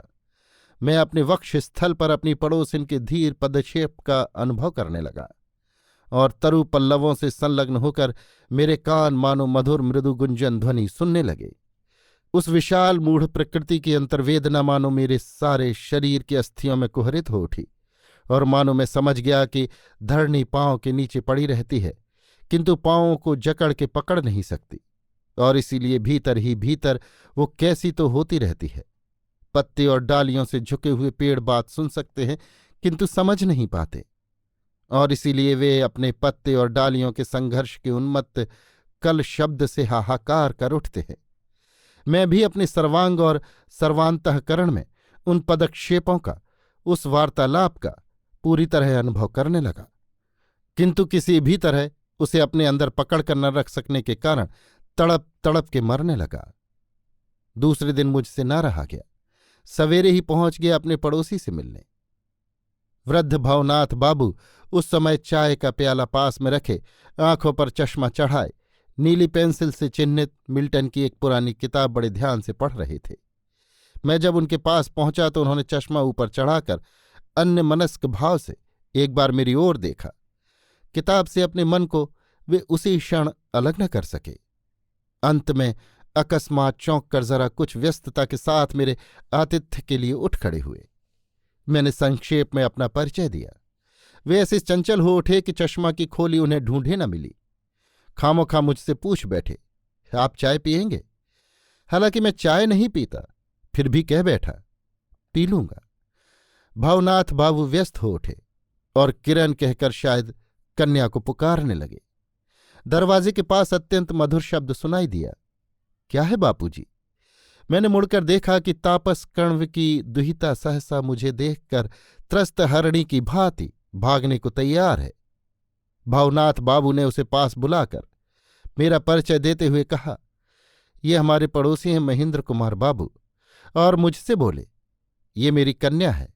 मैं अपने वक्ष स्थल पर अपनी पड़ोसिन के धीर पदक्षेप का अनुभव करने लगा और तरु पल्लवों से संलग्न होकर मेरे कान मानो मधुर मृदु गुंजन ध्वनि सुनने लगे। उस विशाल मूढ़ प्रकृति की अंतर्वेदना मानो मेरे सारे शरीर की अस्थियों में कुहरित हो उठी और मानो मैं समझ गया कि धरणी पांव के नीचे पड़ी रहती है, किंतु पांवों को जकड़ के पकड़ नहीं सकती, और इसीलिए भीतर ही भीतर वो कैसी तो होती रहती है। पत्ते और डालियों से झुके हुए पेड़ बात सुन सकते हैं किंतु समझ नहीं पाते, और इसीलिए वे अपने पत्ते और डालियों के संघर्ष के उन्मत्त कल शब्द से हाहाकार कर उठते हैं। मैं भी अपने सर्वांग और सर्वांतःकरण में उन पदक्षेपों का, उस वार्तालाप का पूरी तरह अनुभव करने लगा, किंतु किसी भी तरह उसे अपने अंदर पकड़ कर न रख सकने के कारण तड़प तड़प के मरने लगा। दूसरे दिन मुझसे न रहा गया, सवेरे ही पहुंच गया अपने पड़ोसी से मिलने। वृद्ध भवनाथ बाबू उस समय चाय का प्याला पास में रखे, आंखों पर चश्मा चढ़ाए, नीली पेंसिल से चिन्हित मिल्टन की एक पुरानी किताब बड़े ध्यान से पढ़ रहे थे। मैं जब उनके पास पहुंचा तो उन्होंने चश्मा ऊपर चढ़ाकर अन्यमनस्क भाव से एक बार मेरी ओर देखा। किताब से अपने मन को वे उसी क्षण अलग न कर सके। अंत में अकस्मात चौंक कर जरा कुछ व्यस्तता के साथ मेरे आतिथ्य के लिए उठ खड़े हुए। मैंने संक्षेप में अपना परिचय दिया। वे ऐसे चंचल हो उठे कि चश्मा की खोली उन्हें ढूंढे न मिली। खामोखा मुझसे पूछ बैठे, आप चाय पिएंगे? हालांकि मैं चाय नहीं पीता, फिर भी कह बैठा, पी लूंगा। भवनाथ बाबू व्यस्त हो उठे और किरण कहकर शायद कन्या को पुकारने लगे। दरवाजे के पास अत्यंत मधुर शब्द सुनाई दिया, क्या है बापूजी? मैंने मुड़कर देखा कि तापस कण्व की दुहिता सहसा मुझे देखकर त्रस्त हरिणी की भांति भागने को तैयार है। भवनाथ बाबू ने उसे पास बुलाकर मेरा परिचय देते हुए कहा, ये हमारे पड़ोसी हैं महेंद्र कुमार बाबू, और मुझसे बोले, ये मेरी कन्या है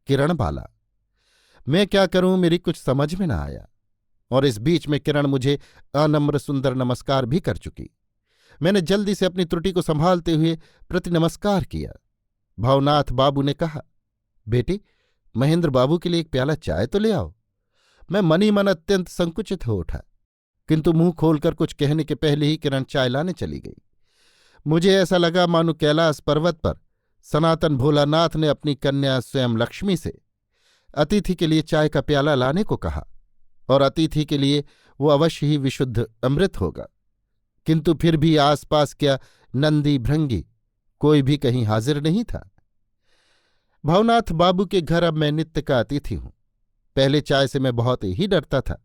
किरण बाला। मैं क्या करूं, मेरी कुछ समझ में न आया, और इस बीच में किरण मुझे अनम्र सुंदर नमस्कार भी कर चुकी। मैंने जल्दी से अपनी त्रुटि को संभालते हुए प्रति नमस्कार किया। भवनाथ बाबू ने कहा, बेटी, महेंद्र बाबू के लिए एक प्याला चाय तो ले आओ। मैं मन ही मन अत्यंत संकुचित हो उठा, किंतु मुंह खोलकर कुछ कहने के पहले ही किरण चाय लाने चली गई। मुझे ऐसा लगा मानो कैलाश पर्वत पर सनातन भोलानाथ ने अपनी कन्या स्वयं लक्ष्मी से अतिथि के लिए चाय का प्याला लाने को कहा, और अतिथि के लिए वो अवश्य ही विशुद्ध अमृत होगा। किंतु फिर भी आसपास क्या नंदी भृंगी कोई भी कहीं हाजिर नहीं था। भवनाथ बाबू के घर अब मैं नित्य का अतिथि हूं। पहले चाय से मैं बहुत ही डरता था,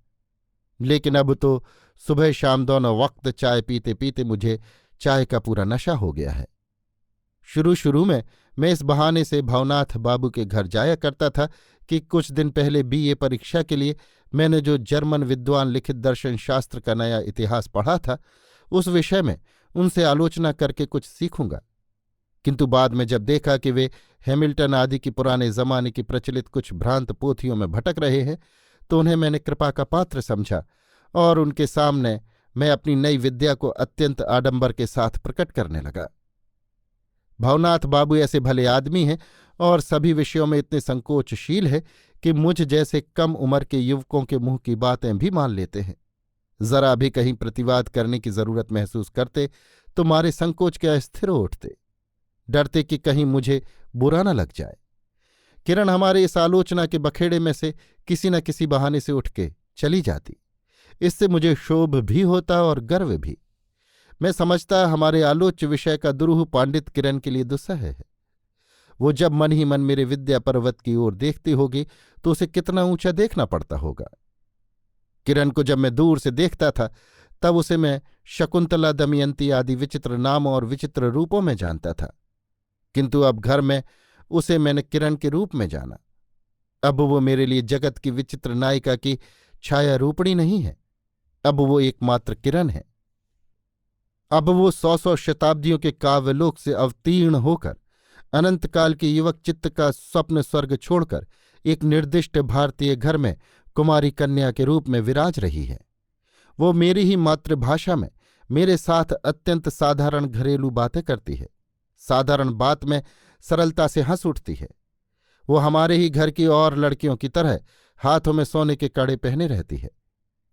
लेकिन अब तो सुबह शाम दोनों वक्त चाय पीते पीते मुझे चाय का पूरा नशा हो गया है। शुरू शुरू में मैं इस बहाने से भवनाथ बाबू के घर जाया करता था कि कुछ दिन पहले बीए परीक्षा के लिए मैंने जो जर्मन विद्वान लिखित दर्शन शास्त्र का नया इतिहास पढ़ा था, उस विषय में उनसे आलोचना करके कुछ सीखूंगा। किंतु बाद में जब देखा कि वे हैमिल्टन आदि की पुराने जमाने की प्रचलित कुछ भ्रांत पोथियों में भटक रहे हैं, तो उन्हें मैंने कृपा का पात्र समझा, और उनके सामने मैं अपनी नई विद्या को अत्यंत आडंबर के साथ प्रकट करने लगा। भवनाथ बाबू ऐसे भले आदमी हैं और सभी विषयों में इतने संकोचशील है कि मुझ जैसे कम उम्र के युवकों के मुंह की बातें भी मान लेते हैं। जरा भी कहीं प्रतिवाद करने की जरूरत महसूस करते तो मारे संकोच के अस्थिर हो उठते, डरते कि कहीं मुझे बुरा न लग जाए। किरण हमारे इस आलोचना के बखेड़े में से किसी न किसी बहाने से उठ के चली जाती। इससे मुझे क्षोभ भी होता और गर्व भी। मैं समझता हमारे आलोच्य विषय का दुरूह पांडित किरण के लिए दुस्सह है। वो जब मन ही मन मेरे विद्या पर्वत की ओर देखती होगी तो उसे कितना ऊंचा देखना पड़ता होगा। किरण को जब मैं दूर से देखता था तब उसे मैं शकुंतला, दमयंती आदि विचित्र नामों और विचित्र रूपों में जानता था, किंतु अब घर में उसे मैंने किरण के रूप में जाना। अब वो मेरे लिए जगत की विचित्र नायिका की छाया रूपणी नहीं है, अब वो एकमात्र किरण है। अब वो 100 शताब्दियों के काव्यलोक से अवतीर्ण होकर अनंतकाल के युवक चित्त का स्वप्न स्वर्ग छोड़कर एक निर्दिष्ट भारतीय घर में कुमारी कन्या के रूप में विराज रही है। वो मेरी ही मातृभाषा में मेरे साथ अत्यंत साधारण घरेलू बातें करती है, साधारण बात में सरलता से हंस उठती है। वो हमारे ही घर की और लड़कियों की तरह हाथों में सोने के कड़े पहने रहती है।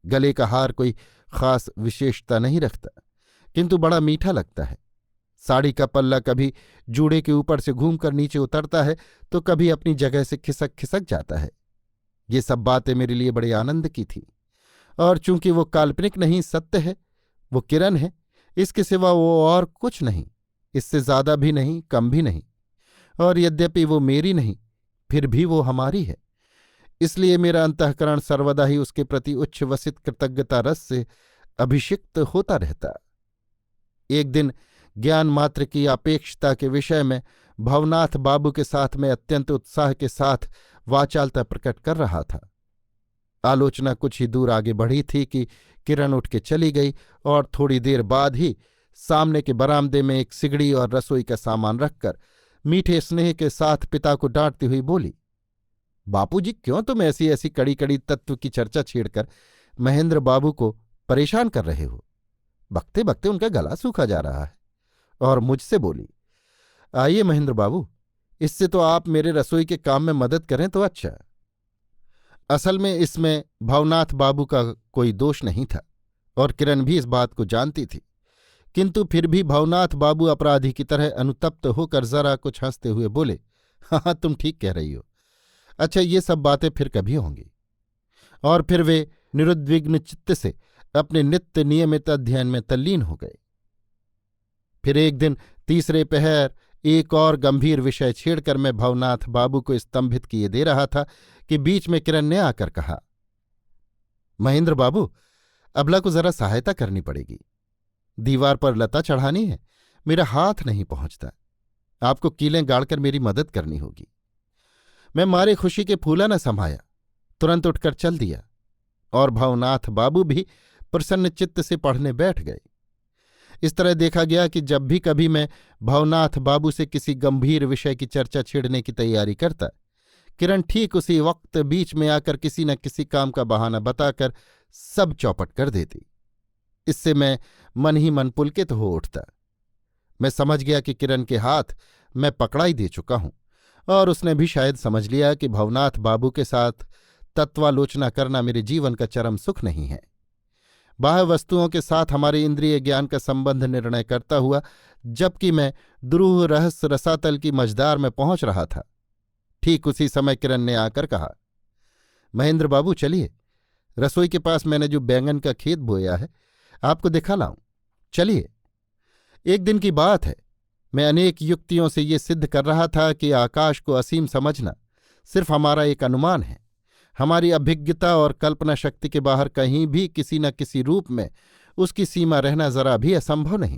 गले का हार कोई खास विशेषता नहीं रखता, किंतु बड़ा मीठा लगता है। साड़ी का पल्ला कभी जूड़े के ऊपर से घूमकर नीचे उतरता है तो कभी अपनी जगह से खिसक खिसक जाता है। ये सब बातें मेरे लिए बड़े आनंद की थी, और चूंकि वो काल्पनिक नहीं, सत्य है, वो किरण है, इसके सिवा वो और कुछ नहीं, इससे ज्यादा भी नहीं, कम भी नहीं। और यद्यपि वो मेरी नहीं, फिर भी वो हमारी है। इसलिए मेरा अंतःकरण सर्वदा ही उसके प्रति उच्छ्वसित कृतज्ञता रस से अभिषिक्त होता रहता। एक दिन ज्ञान मात्र की अपेक्षता के विषय में भवनाथ बाबू के साथ मैं अत्यंत उत्साह के साथ वाचालता प्रकट कर रहा था। आलोचना कुछ ही दूर आगे बढ़ी थी कि किरण उठ के चली गई और थोड़ी देर बाद ही सामने के बरामदे में एक सिगड़ी और रसोई का सामान रखकर मीठे स्नेह के साथ पिता को डांटती हुई बोली, बापूजी, क्यों तुम ऐसी ऐसी कड़ी कड़ी तत्व की चर्चा छेड़कर महेंद्र बाबू को परेशान कर रहे हो? बकते बकते उनका गला सूखा जा रहा है। और मुझसे बोली, आइए महेंद्र बाबू, इससे तो आप मेरे रसोई के काम में मदद करें तो अच्छा। असल में इसमें भवनाथ बाबू का कोई दोष नहीं था और किरण भी इस बात को जानती थी, किंतु फिर भी भवनाथ बाबू अपराधी की तरह अनुतप्त होकर जरा कुछ हंसते हुए बोले, हाँ तुम ठीक कह रही हो। अच्छा, ये सब बातें फिर कभी होंगी। और फिर वे निरुद्विग्न चित्त से अपने नित्य नियमित अध्ययन में तल्लीन हो गए। फिर एक दिन तीसरे पहर एक और गंभीर विषय छेड़कर मैं भवनाथ बाबू को स्तंभित किए दे रहा था कि बीच में किरण ने आकर कहा, महेंद्र बाबू, अबला को जरा सहायता करनी पड़ेगी। दीवार पर लता चढ़ानी है, मेरा हाथ नहीं पहुंचता। आपको कीलें गाड़कर मेरी मदद करनी होगी। मैं मारे खुशी के फूला न समाया, तुरंत उठकर चल दिया और भवनाथ बाबू भी प्रसन्न चित्त से पढ़ने बैठ गए। इस तरह देखा गया कि जब भी कभी मैं भवनाथ बाबू से किसी गंभीर विषय की चर्चा छेड़ने की तैयारी करता, किरण ठीक उसी वक्त बीच में आकर किसी न किसी काम का बहाना बताकर सब चौपट कर देती। इससे मैं मन ही मन पुलकित हो उठता। मैं समझ गया कि किरण के हाथ मैं पकड़ाई दे चुका हूं और उसने भी शायद समझ लिया कि भवनाथ बाबू के साथ तत्वालोचना करना मेरे जीवन का चरम सुख नहीं है। बाह्य वस्तुओं के साथ हमारे इंद्रिय ज्ञान का संबंध निर्णय करता हुआ जबकि मैं दुरूह रहस्य रसातल की मझदार में पहुंच रहा था, ठीक उसी समय किरण ने आकर कहा, महेंद्र बाबू चलिए, रसोई के पास मैंने जो बैंगन का खेत बोया है आपको दिखा लाऊं। चलिए। एक दिन की बात है, मैं अनेक युक्तियों से ये सिद्ध कर रहा था कि आकाश को असीम समझना सिर्फ हमारा एक अनुमान है। हमारी अभिज्ञता और कल्पना शक्ति के बाहर कहीं भी किसी न किसी रूप में उसकी सीमा रहना जरा भी असंभव नहीं।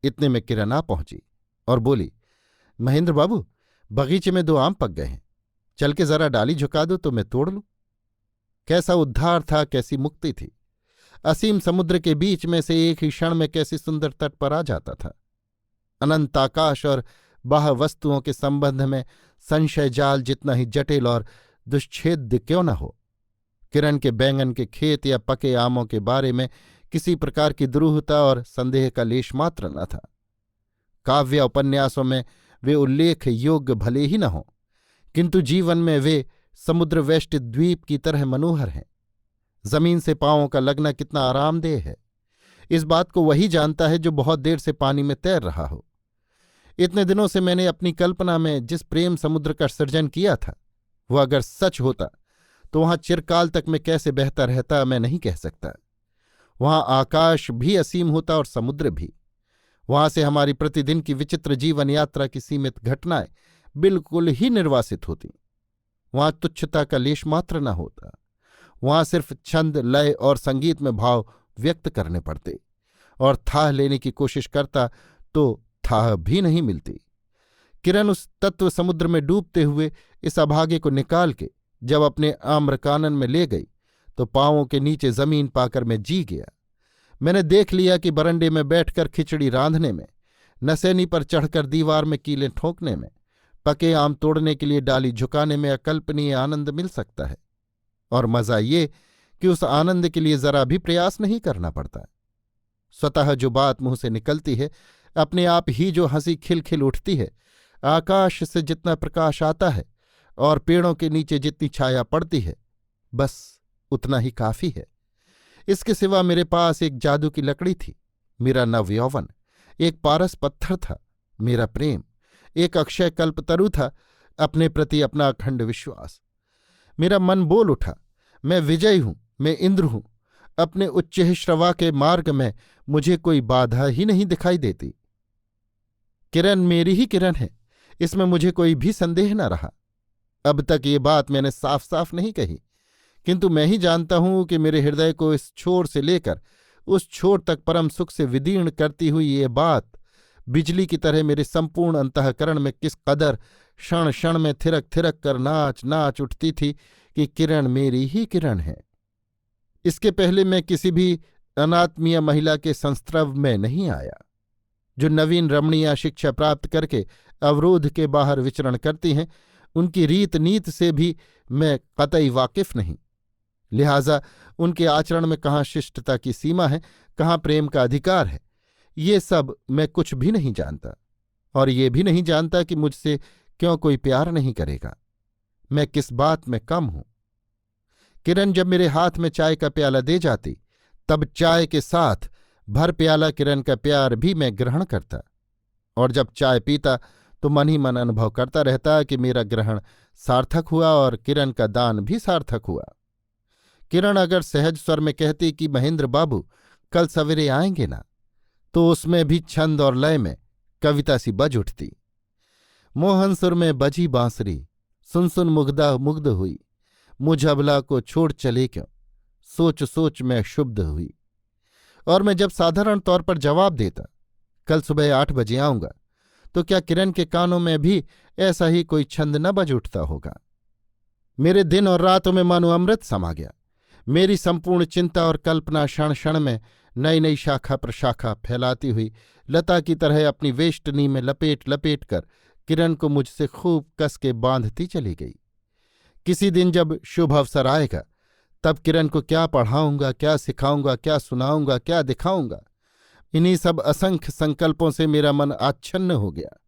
इतने में किरण आ पहुंची और बोली, महेंद्र बाबू, बगीचे में 2 आम पक गए हैं, चल के जरा डाली झुका दो तो मैं तोड़ लूं। कैसा उद्धार था, कैसी मुक्ति थी! असीम समुद्र के बीच में से एक ही क्षण में कैसी सुंदर तट पर आ जाता था। अनंत आकाश और बाह्य वस्तुओं के संबंध में संशय जाल जितना ही जटिल और दुश्छेद्य क्यों न हो, किरण के बैंगन के खेत या पके आमों के बारे में किसी प्रकार की दुरूहता और संदेह का लेश मात्र न था। काव्य उपन्यासों में वे उल्लेख योग्य भले ही न हों, किंतु जीवन में वे समुद्र वेष्ट द्वीप की तरह मनोहर हैं। जमीन से पांवों का लगना कितना आरामदेह है, इस बात को वही जानता है जो बहुत देर से पानी में तैर रहा हो। इतने दिनों से मैंने अपनी कल्पना में जिस प्रेम समुद्र का सृजन किया था, वह अगर सच होता तो वहां चिरकाल तक मैं कैसे बहता रहता मैं नहीं कह सकता। वहां आकाश भी असीम होता और समुद्र भी। वहां से हमारी प्रतिदिन की विचित्र जीवन यात्रा की सीमित घटनाएं बिल्कुल ही निर्वासित होती। वहां तुच्छता का लेश मात्र न होता। वहां सिर्फ छंद, लय और संगीत में भाव व्यक्त करने पड़ते, और थाह लेने की कोशिश करता तो थाह भी नहीं मिलती। किरण उस तत्व समुद्र में डूबते हुए इस अभागे को निकाल के जब अपने आम्रकानन में ले गई तो पांवों के नीचे जमीन पाकर मैं जी गया। मैंने देख लिया कि बरंडे में बैठकर खिचड़ी रांधने में, नसैनी पर चढ़कर दीवार में कीलें ठोंकने में, पके आम तोड़ने के लिए डाली झुकाने में अकल्पनीय आनंद मिल सकता है। और मजा ये कि उस आनंद के लिए जरा भी प्रयास नहीं करना पड़ता। स्वतः जो बात मुंह से निकलती है, अपने आप ही जो हंसी खिलखिल उठती है, आकाश से जितना प्रकाश आता है और पेड़ों के नीचे जितनी छाया पड़ती है, बस उतना ही काफी है। इसके सिवा मेरे पास एक जादू की लकड़ी थी, मेरा नवयौवन, एक पारस पत्थर था, मेरा प्रेम, एक अक्षय कल्पतरु था, अपने प्रति अपना अखंड विश्वास। मेरा मन बोल उठा, मैं विजयी हूं, मैं इंद्र हूं। अपने उच्च श्रवा के मार्ग में मुझे कोई बाधा ही नहीं दिखाई देती। किरण मेरी ही किरण है, इसमें मुझे कोई भी संदेह न रहा। अब तक ये बात मैंने साफ साफ नहीं कही, किंतु मैं ही जानता हूं कि मेरे हृदय को इस छोर से लेकर उस छोर तक परम सुख से विदीर्ण करती हुई ये बात बिजली की तरह मेरे संपूर्ण अंतःकरण में किस कदर क्षण क्षण में थिरक थिरक कर नाच नाच उठती थी कि किरण मेरी ही किरण है। इसके पहले मैं किसी भी अनात्मीय महिला के संस्रव में नहीं आया। जो नवीन रमणीय शिक्षा प्राप्त करके अवरोध के बाहर विचरण करती हैं, उनकी रीत नीत से भी मैं कतई वाकिफ नहीं। लिहाजा उनके आचरण में कहाँ शिष्टता की सीमा है, कहाँ प्रेम का अधिकार है, ये सब मैं कुछ भी नहीं जानता। और ये भी नहीं जानता कि मुझसे क्यों कोई प्यार नहीं करेगा, मैं किस बात में कम हूं। किरण जब मेरे हाथ में चाय का प्याला दे जाती, तब चाय के साथ भर प्याला किरण का प्यार भी मैं ग्रहण करता, और जब चाय पीता तो मन ही मन अनुभव करता रहता कि मेरा ग्रहण सार्थक हुआ और किरण का दान भी सार्थक हुआ। किरण अगर सहज स्वर में कहती कि महेंद्र बाबू कल सवेरे आएंगे ना, तो उसमें भी छंद और लय में कविता सी बज उठती। मोहन सुर में बजी बांसुरी, सुन सुन मुग्धा मुग्ध हुई, मुझ अबला को छोड़ चले क्यों, सोच सोच में क्षुब्ध हुई। और मैं जब साधारण तौर पर जवाब देता कल सुबह 8 बजे आऊंगा, तो क्या किरण के कानों में भी ऐसा ही कोई छंद न बज उठता होगा। मेरे दिन और रातों में मानो अमृत समा गया। मेरी संपूर्ण चिंता और कल्पना क्षण क्षण में नई नई शाखा प्रशाखा फैलाती हुई लता की तरह अपनी वेष्टनी में लपेट लपेट कर किरण को मुझसे खूब कस के बांधती चली गई। किसी दिन जब शुभ अवसर आएगा, तब किरण को क्या पढ़ाऊंगा, क्या सिखाऊंगा, क्या सुनाऊंगा, क्या दिखाऊंगा, इन्हीं सब असंख्य संकल्पों से मेरा मन आच्छन्न हो गया।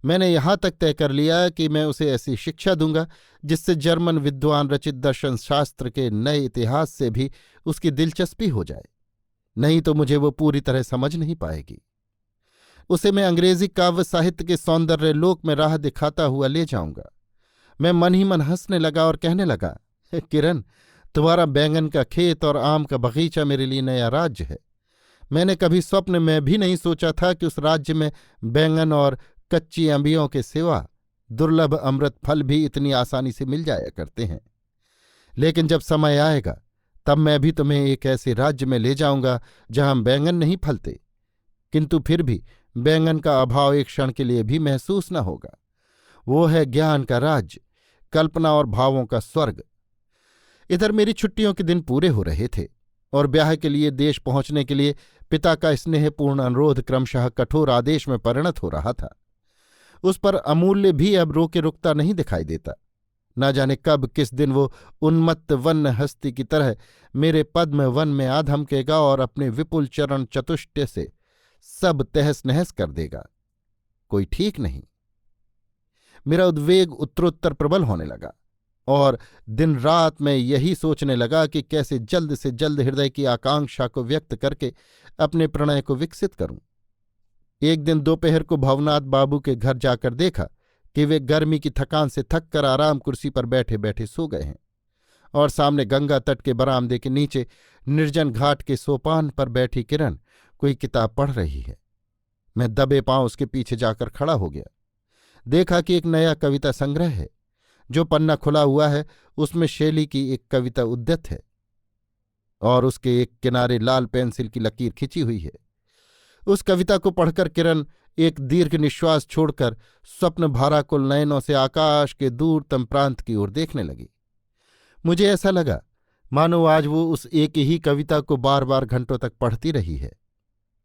मैंने यहाँ तक तय कर लिया कि मैं उसे ऐसी शिक्षा दूंगा जिससे जर्मन विद्वान रचित दर्शन शास्त्र के नए इतिहास से भी उसकी दिलचस्पी हो जाए, नहीं तो मुझे वो पूरी तरह समझ नहीं पाएगी। उसे मैं अंग्रेजी काव्य साहित्य के सौंदर्य लोक में राह दिखाता हुआ ले जाऊंगा। मैं मन ही मन हंसने लगा और कहने लगा, किरण, तुम्हारा बैंगन का खेत और आम का बगीचा मेरे लिए नया राज्य है। मैंने कभी स्वप्न में भी नहीं सोचा था कि उस राज्य में बैंगन और कच्ची अंबियों के सिवा दुर्लभ अमृत फल भी इतनी आसानी से मिल जाया करते हैं। लेकिन जब समय आएगा, तब मैं भी तुम्हें एक ऐसे राज्य में ले जाऊंगा जहां बैंगन नहीं फलते, किंतु फिर भी बैंगन का अभाव एक क्षण के लिए भी महसूस न होगा। वो है ज्ञान का राज्य, कल्पना और भावों का स्वर्ग। इधर मेरी छुट्टियों के दिन पूरे हो रहे थे और ब्याह के लिए देश पहुंचने के लिए पिता का स्नेहपूर्ण अनुरोध क्रमशः कठोर आदेश में परिणत हो रहा था। उस पर अमूल्य भी अब रोके रुकता नहीं दिखाई देता। न जाने कब किस दिन वो उन्मत्त वन्य हस्ती की तरह मेरे पद्म वन में आ धमकेगा और अपने विपुल चरण चतुष्टय से सब तहस नहस कर देगा। कोई ठीक नहीं। मेरा उद्वेग उत्तरोत्तर प्रबल होने लगा और दिन रात मैं यही सोचने लगा कि कैसे जल्द से जल्द हृदय की आकांक्षा को व्यक्त करके अपने प्रणय को विकसित करूं। एक दिन दोपहर को भवनाथ बाबू के घर जाकर देखा कि वे गर्मी की थकान से थक कर आराम कुर्सी पर बैठे बैठे सो गए हैं और सामने गंगा तट के बरामदे के नीचे निर्जन घाट के सोपान पर बैठी किरण कोई किताब पढ़ रही है। मैं दबे पांव उसके पीछे जाकर खड़ा हो गया। देखा कि एक नया कविता संग्रह है। जो पन्ना खुला हुआ है उसमें शैली की एक कविता उद्यत है और उसके एक किनारे लाल पेंसिल की लकीर खिंची हुई है। उस कविता को पढ़कर किरण एक दीर्घ निश्वास छोड़कर स्वप्न भाराकुल नयनों से आकाश के दूरतम प्रांत की ओर देखने लगी। मुझे ऐसा लगा मानो आज वो उस एक ही कविता को बार बार घंटों तक पढ़ती रही है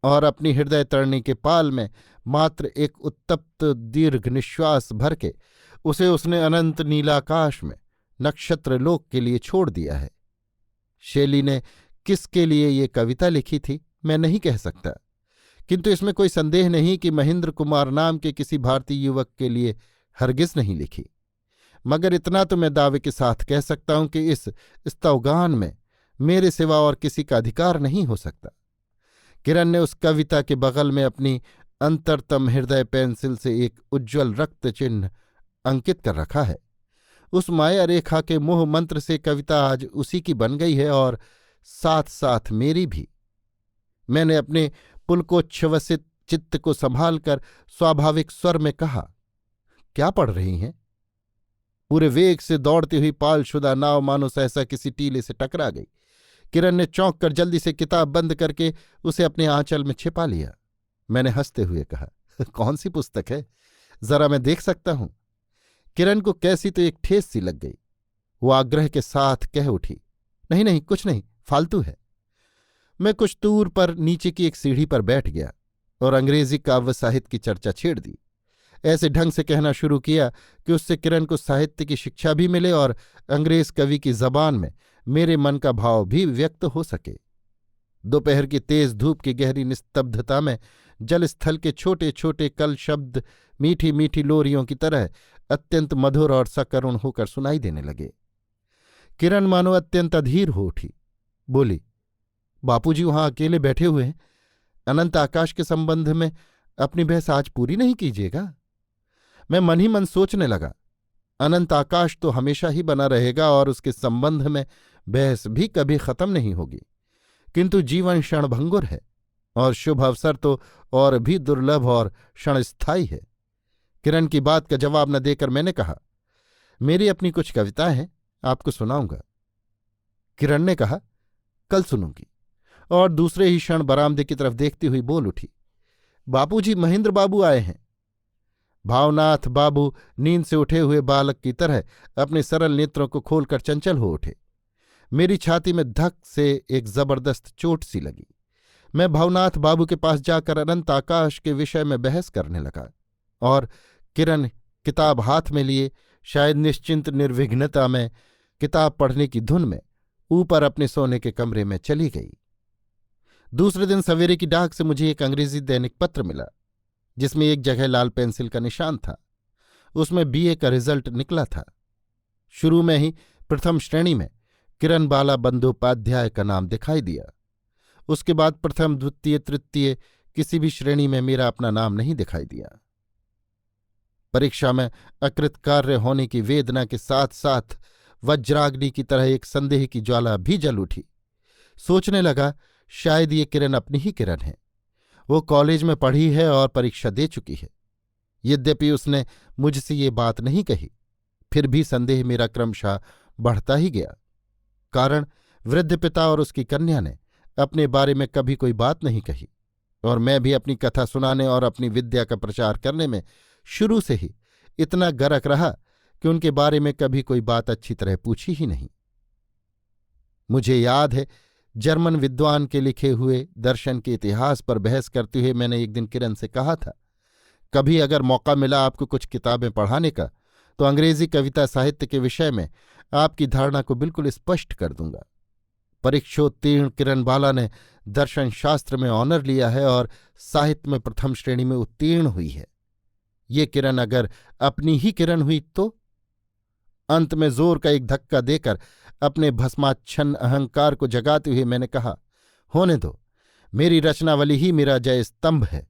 और अपनी हृदय तरणी के पाल में मात्र एक उत्तप्त दीर्घ निश्वास भर के उसे उसने अनंत नीलाकाश में नक्षत्रलोक के लिए छोड़ दिया है। शैली ने किसके लिए ये कविता लिखी थी मैं नहीं कह सकता, किंतु इसमें कोई संदेह नहीं कि महेंद्र कुमार नाम के किसी भारतीय युवक के लिए हरगिज नहीं लिखी। मगर इतना तो मैं दावे के साथ कह सकता हूं कि इस स्तवगान में मेरे सिवा और किसी का अधिकार नहीं हो सकता। किरण ने उस कविता के बगल में अपनी अंतरतम हृदय पेंसिल से एक उज्ज्वल रक्त चिन्ह अंकित कर रखा है। उस माया रेखा के मोह मंत्र से कविता आज उसी की बन गई है और साथ साथ मेरी भी। मैंने अपने पुलकोच्छ्वसित चित्त को संभालकर स्वाभाविक स्वर में कहा, क्या पढ़ रही हैं? पूरे वेग से दौड़ती हुई पालशुदा नाव मानो सहसा किसी टीले से टकरा गई। किरण ने चौंक कर जल्दी से किताब बंद करके उसे अपने आंचल में छिपा लिया। मैंने हंसते हुए कहा, कौन सी पुस्तक है, जरा मैं देख सकता हूं? किरण को कैसी तो एक ठेस सी लग गई। वो आग्रह के साथ कह उठी, नहीं नहीं, कुछ नहीं, फालतू है। मैं कुछ दूर पर नीचे की एक सीढ़ी पर बैठ गया और अंग्रेजी काव्य साहित्य की चर्चा छेड़ दी। ऐसे ढंग से कहना शुरू किया कि उससे किरण को साहित्य की शिक्षा भी मिले और अंग्रेज कवि की जबान में मेरे मन का भाव भी व्यक्त हो सके। दोपहर की तेज धूप की गहरी निस्तब्धता में जल स्थल के छोटे छोटे कल शब्द मीठी मीठी लोरियों की तरह अत्यंत मधुर और सकरुण होकर सुनाई देने लगे। किरण मानो अत्यंत अधीर हो उठी, बोली, बापूजी वहां अकेले बैठे हुए हैं, अनंत आकाश के संबंध में अपनी बहस आज पूरी नहीं कीजिएगा? मैं मन ही मन सोचने लगा, अनंत आकाश तो हमेशा ही बना रहेगा और उसके संबंध में बहस भी कभी खत्म नहीं होगी, किंतु जीवन क्षणभंगुर है और शुभ अवसर तो और भी दुर्लभ और क्षणस्थायी है। किरण की बात का जवाब न देकर मैंने कहा, मेरी अपनी कुछ कविताएं हैं, आपको सुनाऊंगा। किरण ने कहा, कल सुनूंगी, और दूसरे ही क्षण बरामदे की तरफ देखती हुई बोल उठी, बापूजी, महेंद्र बाबू आए हैं। भावनाथ बाबू नींद से उठे हुए बालक की तरह अपने सरल नेत्रों को खोलकर चंचल हो उठे। मेरी छाती में धक से एक जबरदस्त चोट सी लगी। मैं भावनाथ बाबू के पास जाकर अनंत आकाश के विषय में बहस करने लगा और किरण किताब हाथ में लिए शायद निश्चिंत निर्विघ्नता में किताब पढ़ने की धुन में ऊपर अपने सोने के कमरे में चली गई। दूसरे दिन सवेरे की डाक से मुझे एक अंग्रेजी दैनिक पत्र मिला, जिसमें एक जगह लाल पेंसिल का निशान था। उसमें बीए का रिजल्ट निकला था। शुरू में ही प्रथम श्रेणी में किरण बाला बंदोपाध्याय का नाम दिखाई दिया। उसके बाद प्रथम द्वितीय तृतीय किसी भी श्रेणी में मेरा अपना नाम नहीं दिखाई दिया। परीक्षा में अकृतकार्य होने की वेदना के साथ साथ वज्राग्नि की तरह एक संदेह की ज्वाला भी जल उठी। सोचने लगा, शायद ये किरण अपनी ही किरण है। वो कॉलेज में पढ़ी है और परीक्षा दे चुकी है। यद्यपि उसने मुझसे ये बात नहीं कही, फिर भी संदेह मेरा क्रमशः बढ़ता ही गया। कारण वृद्ध पिता और उसकी कन्या ने अपने बारे में कभी कोई बात नहीं कही, और मैं भी अपनी कथा सुनाने और अपनी विद्या का प्रचार करने में शुरू से ही इतना गरक रहा कि उनके बारे में कभी कोई बात अच्छी तरह पूछी ही नहीं। मुझे याद है, जर्मन विद्वान के लिखे हुए दर्शन के इतिहास पर बहस करते हुए मैंने एक दिन किरण से कहा था, कभी अगर मौका मिला आपको कुछ किताबें पढ़ाने का तो अंग्रेजी कविता साहित्य के विषय में आपकी धारणा को बिल्कुल स्पष्ट कर दूंगा। परीक्षोत्तीर्ण किरण बाला ने दर्शन शास्त्र में ऑनर लिया है और साहित्य में प्रथम श्रेणी में उत्तीर्ण हुई है। ये किरण अगर अपनी ही किरण हुई तो? अंत में जोर का एक धक्का देकर अपने भस्माच्छन्न अहंकार को जगाते हुए मैंने कहा, होने दो, मेरी रचनावली ही मेरा जय स्तंभ है।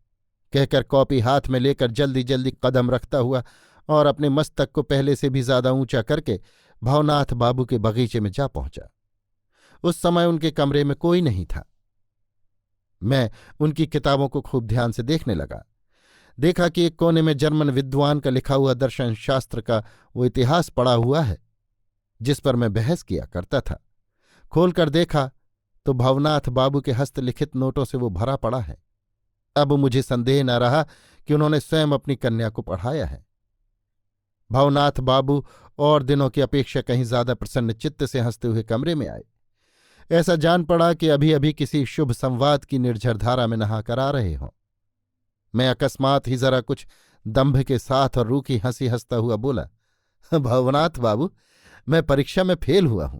कहकर कॉपी हाथ में लेकर जल्दी जल्दी कदम रखता हुआ और अपने मस्तक को पहले से भी ज्यादा ऊंचा करके भावनाथ बाबू के बगीचे में जा पहुंचा। उस समय उनके कमरे में कोई नहीं था। मैं उनकी किताबों को खूब ध्यान से देखने लगा। देखा कि एक कोने में जर्मन विद्वान का लिखा हुआ दर्शन शास्त्र का वो इतिहास पड़ा हुआ है जिस पर मैं बहस किया करता था। खोलकर देखा तो भावनाथ बाबू के हस्तलिखित नोटों से वो भरा पड़ा है। अब मुझे संदेह न रहा कि उन्होंने स्वयं अपनी कन्या को पढ़ाया है। भावनाथ बाबू और दिनों की अपेक्षा कहीं ज्यादा प्रसन्न चित्त से हंसते हुए कमरे में आए। ऐसा जान पड़ा कि अभी अभी किसी शुभ संवाद की निर्झर धारा में नहाकर आ रहे हों। मैं अकस्मात ही जरा कुछ दंभ के साथ और रूखी हंसी हंसता हुआ बोला, भावनाथ बाबू, मैं परीक्षा में फेल हुआ हूं।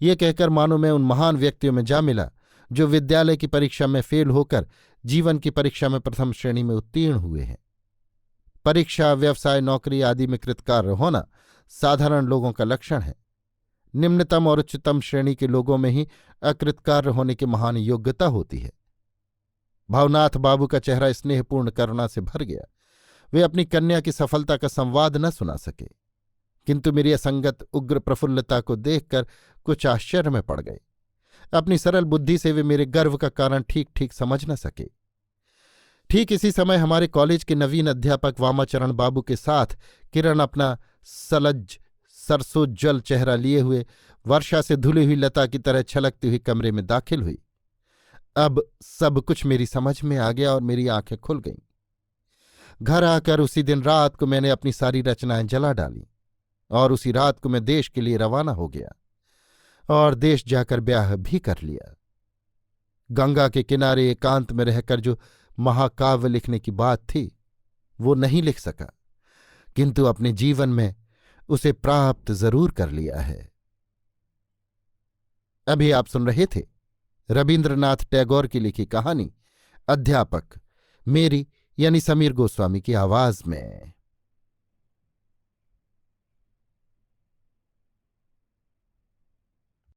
ये कहकर मानो मैं उन महान व्यक्तियों में जा मिला जो विद्यालय की परीक्षा में फेल होकर जीवन की परीक्षा में प्रथम श्रेणी में उत्तीर्ण हुए हैं। परीक्षा, व्यवसाय, नौकरी आदि में कृतकार्य होना साधारण लोगों का लक्षण है। निम्नतम और उच्चतम श्रेणी के लोगों में ही अकृतकार्य होने की महान योग्यता होती है। भावनाथ बाबू का चेहरा स्नेहपूर्ण करुणा से भर गया। वे अपनी कन्या की सफलता का संवाद न सुना सके, किंतु मेरी असंगत उग्र प्रफुल्लता को देखकर कुछ आश्चर्य में पड़ गए। अपनी सरल बुद्धि से वे मेरे गर्व का कारण ठीक ठीक समझ न सके। ठीक इसी समय हमारे कॉलेज के नवीन अध्यापक वामाचरण बाबू के साथ किरण अपना सलज सरसोज्जल चेहरा लिए हुए वर्षा से धुली हुई लता की तरह छलकती हुई कमरे में दाखिल हुई। अब सब कुछ मेरी समझ में आ गया और मेरी आंखें खुल गईं। घर आकर उसी दिन रात को मैंने अपनी सारी रचनाएं जला डाली और उसी रात को मैं देश के लिए रवाना हो गया और देश जाकर ब्याह भी कर लिया। गंगा के किनारे एकांत में रहकर जो महाकाव्य लिखने की बात थी वो नहीं लिख सका, किंतु अपने जीवन में उसे प्राप्त जरूर कर लिया है। अभी आप सुन रहे थे रवीन्द्रनाथ टैगोर की लिखी कहानी अध्यापक, मेरी यानी समीर गोस्वामी की आवाज में।